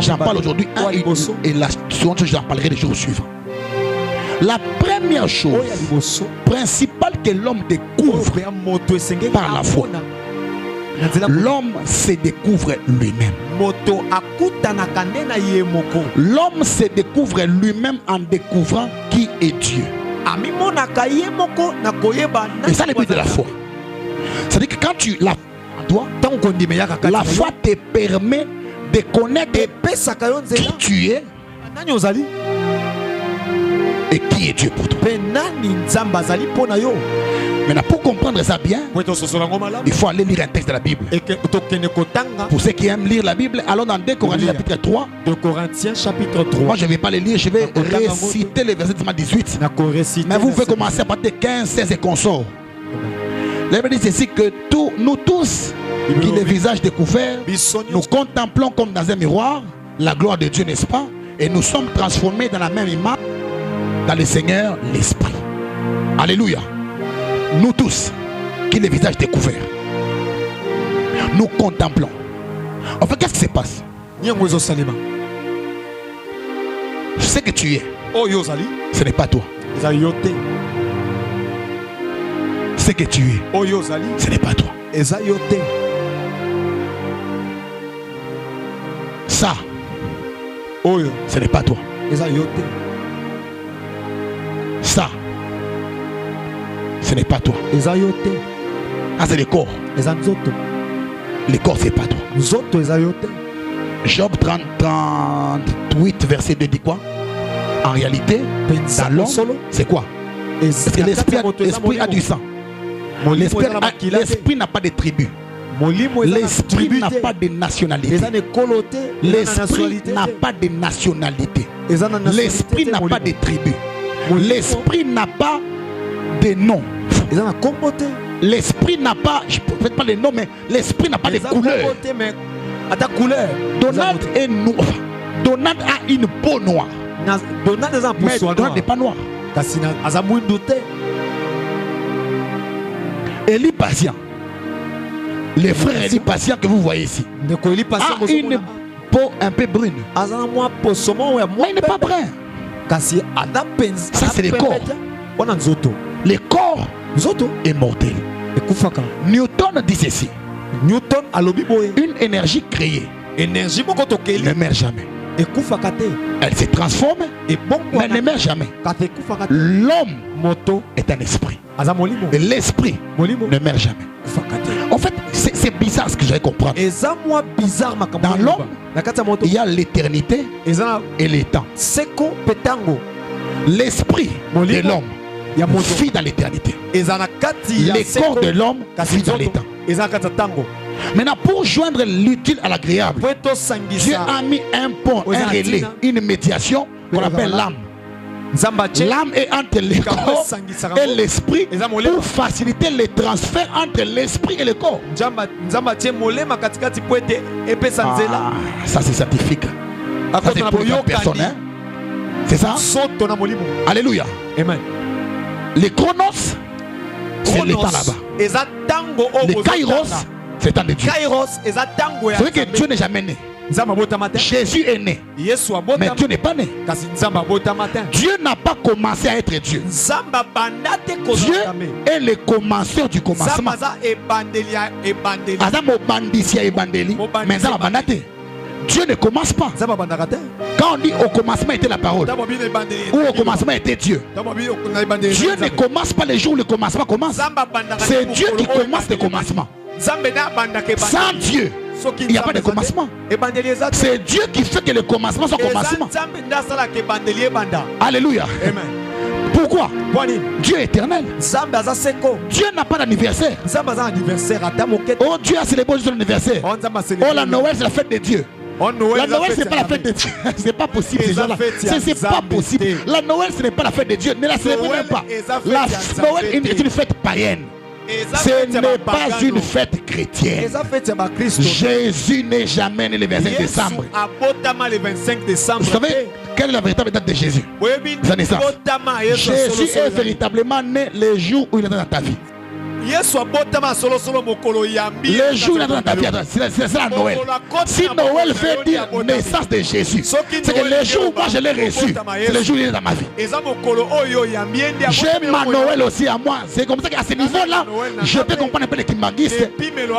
j'en parle aujourd'hui, et la seconde chose, j'en parlerai les jours suivants. La première chose principale que l'homme découvre par la foi, l'homme se découvre lui-même. L'homme se découvre lui-même en découvrant qui est Dieu. Et ça, le but de la foi. C'est-à-dire que quand tu la foi te permet de connaître qui tu es et qui est Dieu pour toi. Maintenant, pour comprendre ça bien, il faut aller lire un texte de la Bible. Pour ceux qui aiment lire la Bible, allons dans 2 Corinthiens chapitre 3. 2 Corinthiens chapitre 3. Moi, je ne vais pas les lire, je vais réciter les versets 18. Mais vous pouvez commencer à partir de 15, 16 et consorts. La Bible dit ceci que nous tous, qui les visages découverts, nous contemplons comme dans un miroir la gloire de Dieu, n'est-ce pas? Et nous sommes transformés dans la même image dans le Seigneur, l'Esprit. Alléluia. Nous tous, qui les visages découverts, nous contemplons. En fait, qu'est-ce qui se passe? Ce que tu es, ce n'est pas toi. Ce que tu es, ce n'est pas toi. Ça, Oyo. Ce n'est pas toi. Eza yote. Ça, ce n'est pas toi. Eza yote. Ah, c'est le corps. Eza nzoto. Le corps, c'est pas toi. Nzoto eza yote. Job 38, verset 2 dit quoi? En réalité, dans l'homme, c'est quoi? Parce que l'esprit a du sang. L'esprit n'a pas de tribu. L'esprit n'a pas de nationalité. L'esprit n'a pas de nationalité. L'esprit n'a pas de tribu. L'esprit n'a pas de nom. L'esprit n'a pas, je ne peux pas les noms, mais l'esprit n'a pas de couleur. Donald est noir. Donald a une peau noire. Mais Donald n'est pas noir. Élie patient. Les frères Élie patient que vous voyez ici a une peau un peu brune. Mais il n'est pas brun. Ça c'est le corps. Le corps est mortel. Newton dit ceci. Une énergie créée ne meurt jamais. Elle se transforme, mais elle ne meurt jamais. L'homme est un esprit. Et l'esprit ne meurt jamais. En fait, c'est bizarre ce que j'allais comprendre. Dans l'homme, il y a l'éternité et le temps. L'esprit de l'homme vit dans l'éternité. Le corps de l'homme vit dans le temps. Maintenant, pour joindre l'utile à l'agréable, Dieu a mis un pont, un relais, une médiation qu'on appelle l'âme. L'âme est entre le corps et l'esprit pour faciliter le transfert entre l'esprit et le corps. Ça c'est scientifique. Ça c'est pour la personne. Hein? C'est ça? Alléluia. Amen. Le chronos, c'est le temps là-bas. Le kairos, c'est le temps de Dieu. C'est vrai que Dieu n'est jamais né. Jésus est né, mais Dieu n'est pas né. Dieu n'a pas commencé à être Dieu. Dieu est le commenceur du commencement. Dieu ne commence pas. Quand on dit au commencement était la parole, ou au commencement était Dieu, Dieu ne commence pas les jours où le commencement commence. C'est Dieu qui commence le commencement. Sans Dieu, il n'y a pas de commencement. C'est Dieu qui fait que le commencement soit commencement. Alléluia. Pourquoi? Dieu est éternel. Dieu n'a pas d'anniversaire. Oh, Dieu a célébré son anniversaire. Oh, la Noël, c'est la fête de Dieu. La Noël, ce n'est pas la fête de Dieu. C'est pas possible, ces gens-là. C'est pas possible. La Noël, ce n'est pas la fête de Dieu. Ne la célébrez même pas. La Noël est une fête païenne. Ce n'est pas une fête chrétienne. Jésus n'est jamais né le 25 décembre. Vous savez quelle est la véritable date de Jésus? Sa naissance. Jésus est véritablement né le jour où il est dans ta vie. Le jour où il est dans ta vie, c'est ça la Noël. Si Noël veut dire naissance de Jésus, c'est que le jour où moi je l'ai reçu, c'est le jour où il est dans ma vie. J'ai ma Noël aussi à moi. C'est comme ça qu'à ce niveau-là, je peux comprendre un peu les kimbanguistes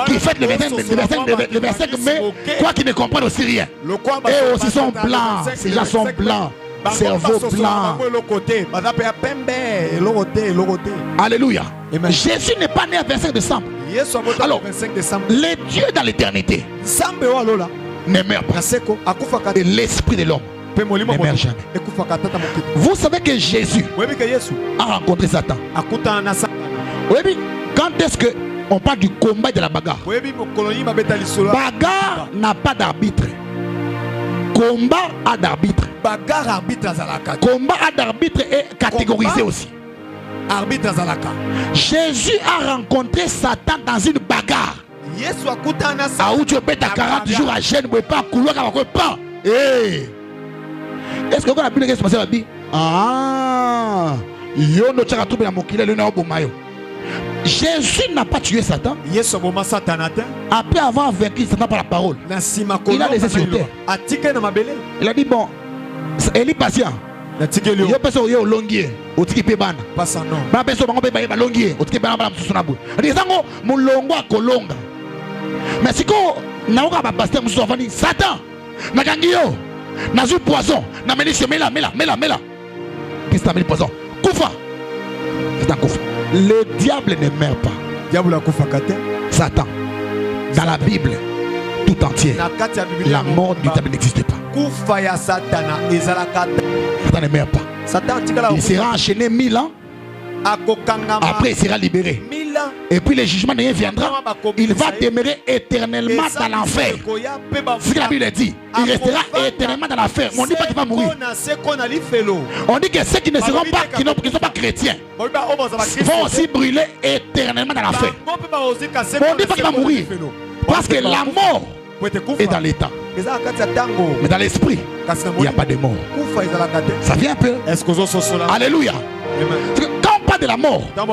qui fêtent le 25 mai, quoi qu'ils ne comprennent aussi rien. Et aussi sont blancs, ces gens sont blancs. Cerveau blanc. Alléluia. Jésus n'est pas né à 25 décembre. Alors, le Dieu dans l'éternité ne meurt pas. Et l'esprit de l'homme ne meurt jamais. Vous savez que Jésus a rencontré Satan. Oui, quand est-ce qu'on parle du combat et de la bagarre? Bagarre n'a pas d'arbitre. Combat a d'arbitre. Combat a d'arbitre est catégorisé aussi. Jésus a rencontré Satan dans une bagarre. Ah, où tu peux être à 40 jours à jeûne, mais pas couloir avec pas. Est-ce que quand la Bible est passée, la Bible? Ah, yo no tchaka trouble na mokile le na obomayo. Jésus n'a pas tué Satan. Après avoir vaincu Satan par la parole, il a laissé sur terre. Il a dit bon, Élie patient. Yo peso yo longier, otiki pe bana. Ba peso bango pe ba longier, otiki bana ba msusunabu. Ndizango mulongo akolonga. Mais siko naoka ba pasteur mususu afani Satan. Nakangi yo. Nazu poison. Nameli, mets là. Qu'est-ce que t'as mis le poison? Koufa. C'est un koufa. Le diable ne meurt pas. Satan. Dans la Bible, tout entière, la mort du diable n'existe pas. Satan ne meurt pas. Il sera enchaîné 1000 ans. Après, il sera libéré. Et puis le jugement de Dieu viendra. Il va demeurer éternellement dans l'enfer. C'est ce que la Bible dit. Il restera éternellement dans l'enfer. On ne dit pas qu'il va mourir. On dit que ceux qui ne seront pas, qui ne sont pas chrétiens, vont aussi brûler éternellement dans l'enfer. On ne dit pas qu'il va mourir. Parce que la mort est dans l'état. Mais dans l'esprit, il n'y a pas de mort. Ça vient un peu. Alléluia. Quand on parle de la mort, on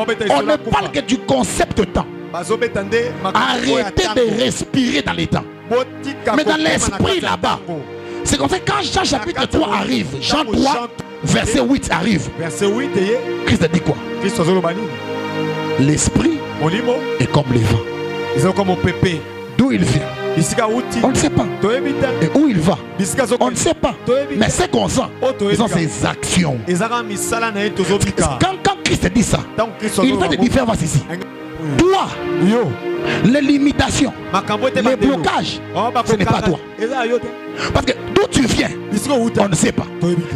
ne parle que du concept temps. Arrêtez de respirer dans les temps. Mais dans l'esprit là-bas, c'est comme ça quand Jean chapitre 3 arrive, Jean 3 verset 8 arrive. Christ a dit quoi? L'esprit est comme les vents. D'où il vient, on ne sait pas. Et où il va, on ne sait pas. Mais c'est qu'on sent, ils ont ses actions. Quand Christ dit ça, il fait des différences ici. Toi, les limitations, les blocages, ce n'est pas toi. Parce que d'où tu viens, on ne sait pas.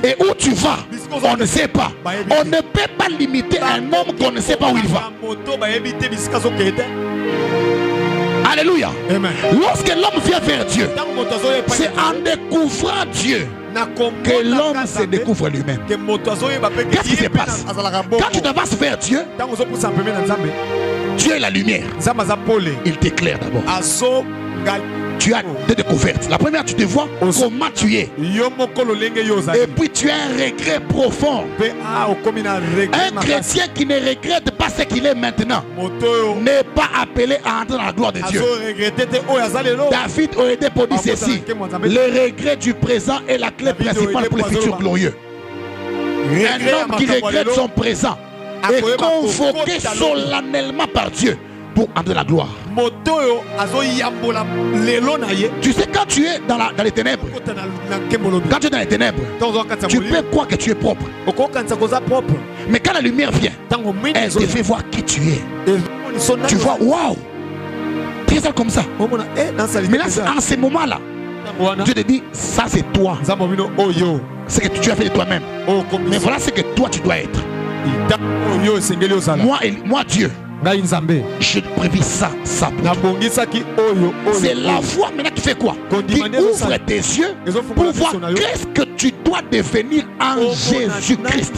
Et où tu vas, on ne sait pas. On ne peut pas limiter un homme qu'on ne sait pas où il va. Alléluia. Lorsque l'homme vient vers Dieu, c'est en découvrant Dieu que l'homme se découvre lui-même. Qu'est-ce qui se passe? Quand tu avances vers Dieu, Dieu est la lumière. Il t'éclaire d'abord. Tu as deux découvertes. La première, tu te vois comment tu es. Et puis tu as un regret profond. Un chrétien qui ne regrette pas ce qu'il est maintenant n'est pas appelé à entrer dans la gloire de Dieu. David aurait été pour dire ceci: le regret du présent est la clé principale pour le futur glorieux. Un homme qui regrette son présent est convoqué solennellement par Dieu pour entrer dans la gloire. Tu sais, quand tu es dans les ténèbres, quand tu es dans les ténèbres, tu peux croire que tu es propre. Mais quand la lumière vient, elle te fait voir qui tu es. Tu vois, waouh, tu es ça comme ça. Mais là, en ce moment-là, Dieu te dit, ça c'est toi. C'est que tu as fait de toi-même. Mais voilà ce que toi tu dois être. Moi Dieu, je prévis ça. C'est la foi maintenant qui fait quoi? Qui ouvre tes yeux pour voir qu'est-ce que tu dois devenir en Jésus-Christ.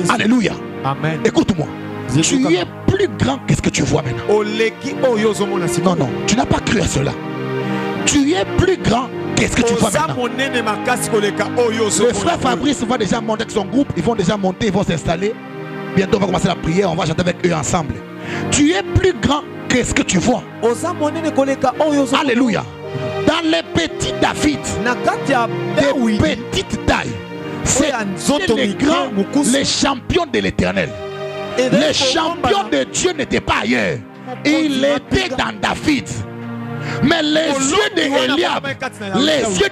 Alléluia. Amen. Écoute-moi. Tu es plus grand que ce que tu vois maintenant. Non, tu n'as pas cru à cela. Tu es plus grand qu'est-ce que tu vois maintenant. Le frère Fabrice va déjà monter avec son groupe. Ils vont déjà monter, ils vont s'installer. Bientôt on va commencer la prière, on va chanter avec eux ensemble. Tu es plus grand que ce que tu vois. Alléluia. Dans les petits David, des petites tailles, c'est les grands, les champions de l'éternel. Les champions de Dieu n'étaient pas ailleurs. Il était dans David. Mais les yeux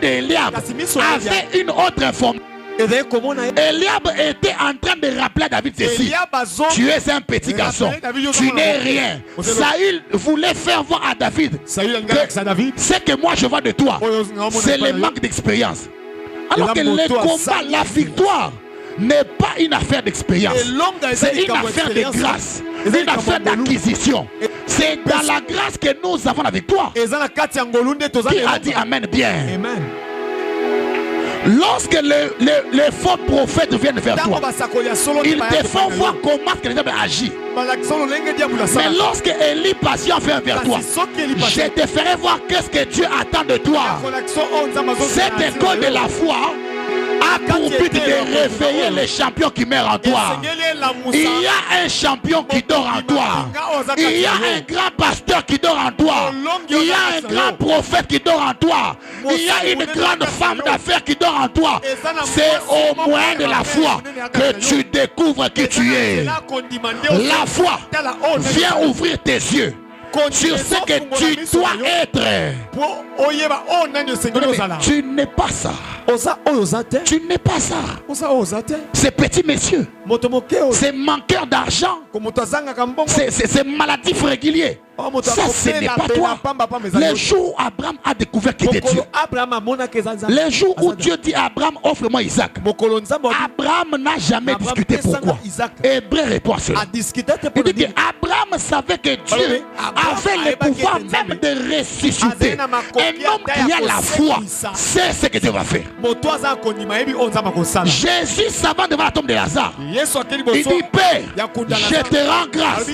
d'Eliab avaient une autre information. Eliab était en train de rappeler à David ceci: tu es un petit garçon, tu n'es rien. Saül voulait faire voir à David ce que moi je vois de toi, c'est le manque d'expérience. Alors que le combat, la victoire n'est pas une affaire d'expérience, c'est une affaire de grâce, une affaire d'acquisition. C'est dans la grâce que nous avons la victoire. Qui a dit Amen bien? Amen. Lorsque les faux prophètes viennent vers toi, ils te font voir comment que les hommes agissent. Mais lorsque Élie patient vient vers toi, je te ferai voir qu'est-ce que Dieu attend de toi. Cette école de la foi a pour but de réveiller les champions qui meurent en toi. Il y a un champion qui dort en toi. Il y a un grand pasteur qui dort en toi. Il y a un grand prophète qui dort en toi. Il y a une grande femme d'affaires qui dort en toi. C'est au moyen de la foi que tu découvres qui tu es. La foi vient ouvrir tes yeux sur ce que tu dois être. Tu n'es pas ça. Tu n'es pas ça. C'est petit monsieur. C'est manqueur d'argent. C'est maladif régulier. Ça, ce n'est pas toi. Le jour où Abraham a découvert qu'il était Dieu. Le jour où Dieu dit à Abraham, offre-moi Isaac. Abraham n'a jamais discuté pourquoi. Hébreu répond à cela. Il dit qu'Abraham savait que Dieu avait le pouvoir même de ressusciter. Un homme qui a la foi, c'est ce que Dieu va faire. Jésus s'avance devant la tombe de Lazare. Il dit, Père, je te rends grâce de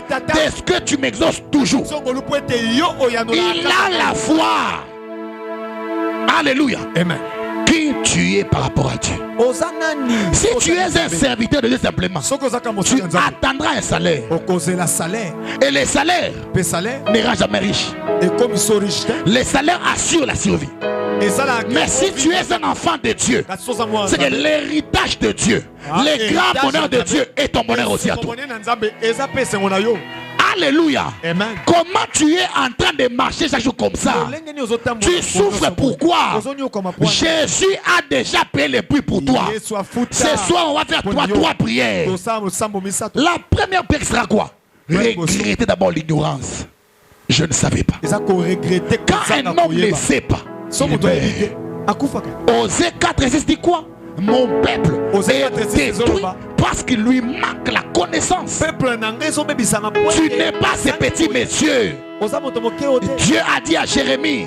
ce que tu m'exauces toujours. Il a la foi. Alléluia. Amen. Qui tu es par rapport à Dieu. Si tu es un serviteur de Dieu simplement, tu attendras un salaire. Et les salaires ne rend jamais riche. Les salaires assurent la survie. Mais si tu es un enfant de Dieu, c'est que l'héritage de Dieu, le grand bonheur de Dieu est ton bonheur aussi à toi. Alléluia. Amen. Comment tu es en train de marcher chaque jour comme ça? Tu souffres pourquoi? Jésus a déjà payé le prix pour toi. Ce soir, on va faire trois prières. La première prière sera quoi? Regretter d'abord l'ignorance. Je ne savais pas. Quand un homme ne sait pas, Osée 4:6 dit quoi? Mon peuple est détruit parce qu'il lui manque la connaissance. Tu n'es pas ce petit monsieur. Dieu a dit à Jérémie,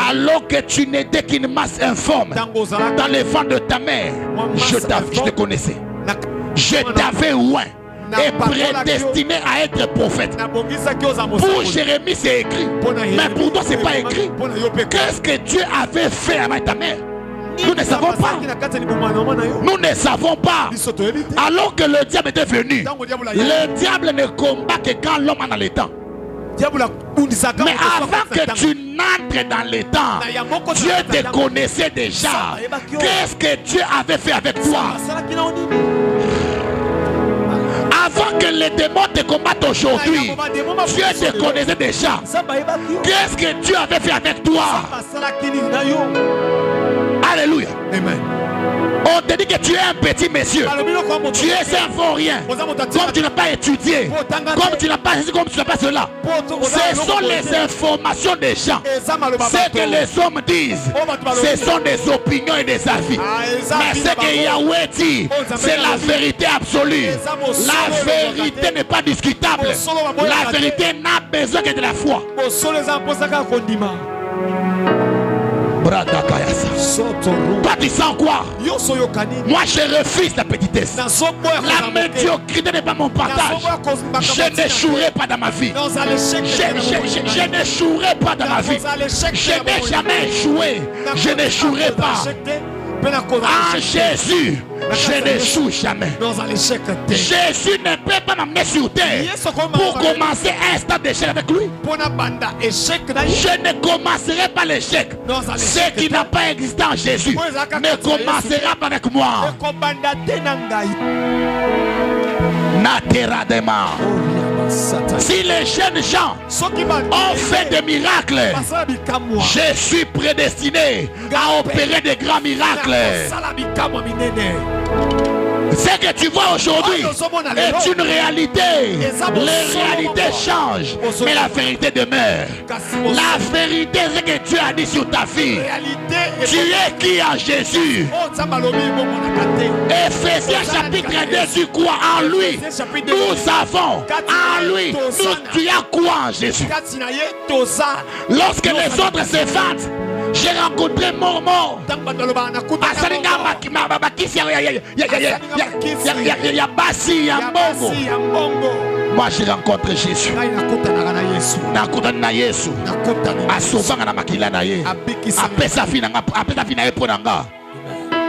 alors que tu n'étais qu'une masse informe dans les ventres de ta mère, je te connaissais. Je t'avais oint et prédestiné à être prophète. Pour Jérémie c'est écrit, mais pour toi c'est pas écrit. Qu'est-ce que Dieu avait fait avec ta mère? Nous ne savons pas. Nous ne savons pas. Alors que le diable était venu, le diable ne combat que quand l'homme est dans les temps. Mais avant que tu n'entres dans les temps, Dieu te connaissait déjà. Qu'est-ce que Dieu avait fait avec toi? Avant que les démons te combattent aujourd'hui, Dieu te connaissait déjà. Qu'est-ce que Dieu avait fait avec toi? Alléluia. Amen. On te dit que tu es un petit monsieur. Tu es un faux rien. Comme tu n'as pas étudié, comme tu n'as pas ceci, comme tu n'as pas cela. Ce sont les informations des gens. Ce que les hommes disent, ce sont des opinions et des avis. Mais ce que Yahweh dit, c'est la vérité absolue. La vérité n'est pas discutable. La vérité n'a besoin que de la foi. Toi tu sens quoi? Moi je refuse la petitesse. La médiocrité n'est pas mon partage. Je n'échouerai pas dans ma vie. Je n'échouerai pas dans ma vie. Je n'ai jamais échoué. Je n'échouerai pas. En Jésus, je n'échoue jamais. Jésus ne peut pas m'amener sur terre pour commencer un stade d'échec avec lui. Je ne commencerai pas l'échec. Ce qui n'a pas existé en Jésus ne commencera pas avec moi. Nateradema. Si les jeunes gens ont fait des miracles, je suis prédestiné à opérer des grands miracles. Ce que tu vois aujourd'hui est une réalité. Les réalités changent, mais la vérité demeure. La vérité, c'est que Dieu a dit sur ta vie. Tu es qui en Jésus? Ephésiens chapitre 2 dit quoi? En lui, nous avons. En lui, tu as quoi en Jésus? Lorsque les autres se vantent, j'ai rencontré Mormon. Il y a Bassi, il y a Mbongo. Moi j'ai rencontré Jésus.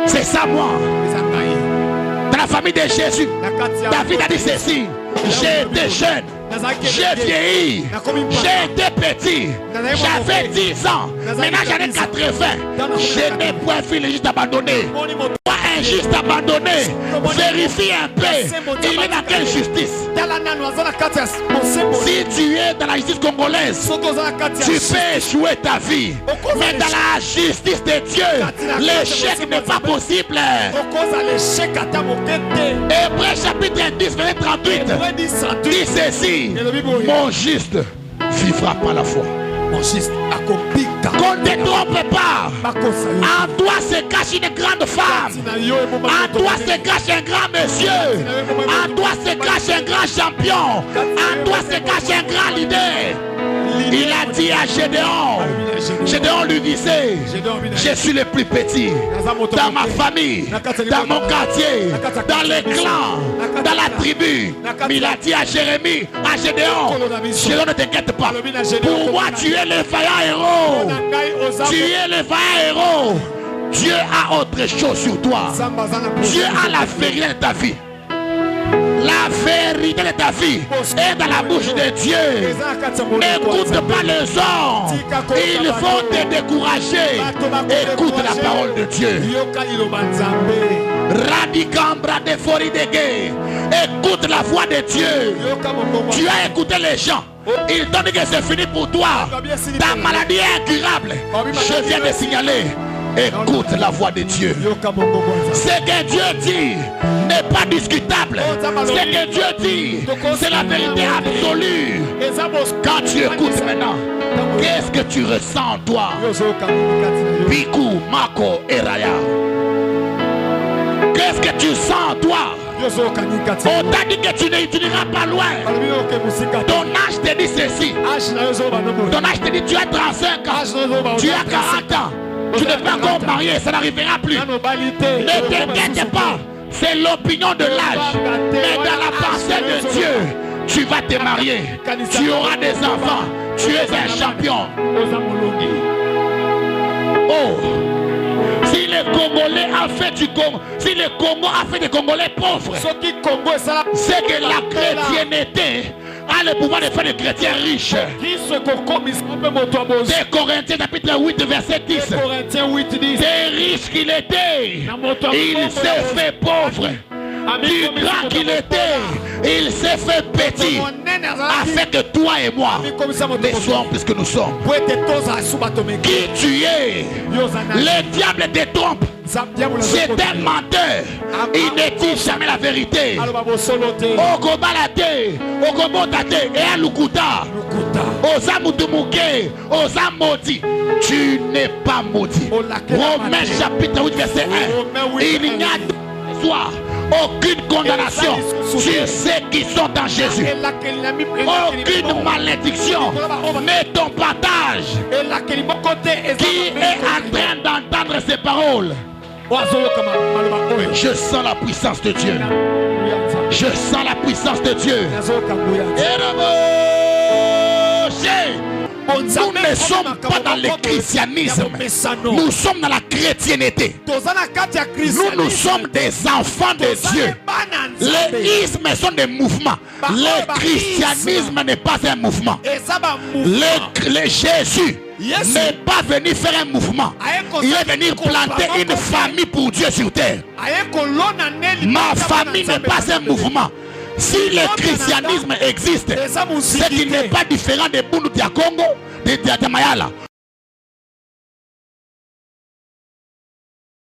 C'est ça moi. Dans la famille de Jésus, David a dit ceci. J'étais jeune j'ai vieilli, j'ai été petit, j'avais 10 ans, maintenant j'en ai 80. Je n'ai point fini, juste abandonné. Toi, injuste abandonné, vérifie un peu, il est dans quelle justice? Si tu es dans la justice congolaise, tu peux échouer ta vie. Mais dans la justice de Dieu, l'échec n'est pas possible. Hébreux chapitre 10, verset 38 dit ceci: mon juste vivra par la foi. Qu'on ne te trompe pas. En toi se cache une grande femme. En toi se cache un grand monsieur. En toi se cache un grand champion. En toi se cache un grand leader. Il a dit à Gédéon lui disait: je suis le plus petit dans ma famille, dans mon quartier, dans les clans, dans la tribu. Mais il a dit à Jérémie, à Gédéon, ne t'inquiète pas. Pour moi, tu es le vaillant héros. Tu es le vaillant héros. Dieu a autre chose sur toi. Dieu a la vérité de ta vie. La vérité de ta vie est dans la bouche de Dieu. N'écoute pas les hommes. Il faut te décourager. Écoute la parole de Dieu. Radicambra de Foridege. Écoute la voix de Dieu. Tu as écouté les gens. Ils t'ont dit que c'est fini pour toi. Ta maladie est incurable. Je viens de signaler. Écoute la voix de Dieu. Ce que Dieu dit n'est pas discutable. Ce que Dieu dit, c'est la vérité absolue. Quand tu écoutes maintenant, qu'est-ce que tu ressens en toi? Biku, Mako et Raya. Qu'est-ce que tu sens en toi? On t'a dit que tu n'iras pas loin. Ton âge te dit ceci. Ton âge te dit tu as 35 ans. Tu as 40 ans. Tu n'es pas encore marié, ça n'arrivera plus. Ne t'inquiète pas, c'est l'opinion de l'âge. Mais dans la pensée de Dieu, tu vas te marier. Tu auras des enfants. Tu es un champion. Oh, si le Congolais a fait du Congo, si le Congo a fait des Congolais pauvres, c'est que la chrétienté a le pouvoir de faire des chrétiens riches. Des Corinthiens chapitre 8 verset 10. Des riches qu'il était, il s'est fait pauvre. Du grand qu'il était, il s'est fait petit, afin que toi et moi ne soyons plus que nous sommes. Qui tu es? Le diable te trompe. C'est un menteur. Il ne dit jamais la vérité. Ogobalate, Ogobotate et Alukuta. Osamutumuke, Osamoti. Tu n'es pas maudit. Romains chapitre 8 verset 1. Il n'y a aucune condamnation sur ceux qui sont en Jésus. Aucune malédiction n'est ton partage. Qui est en train d'entendre ces paroles? Je sens la puissance de Dieu. Je sens la puissance de Dieu. Nous ne sommes pas dans le christianisme. Nous sommes dans la chrétienté. Nous sommes des enfants de Dieu. Les ismes sont des mouvements. Le christianisme n'est pas un mouvement. Le Jésus n'est pas venu faire un mouvement. Il est venu planter une famille pour Dieu sur terre. Ma famille n'est pas un mouvement. Si le christianisme existe, c'est qu'il n'est pas différent de Bundu Dia Congo, de Mayala.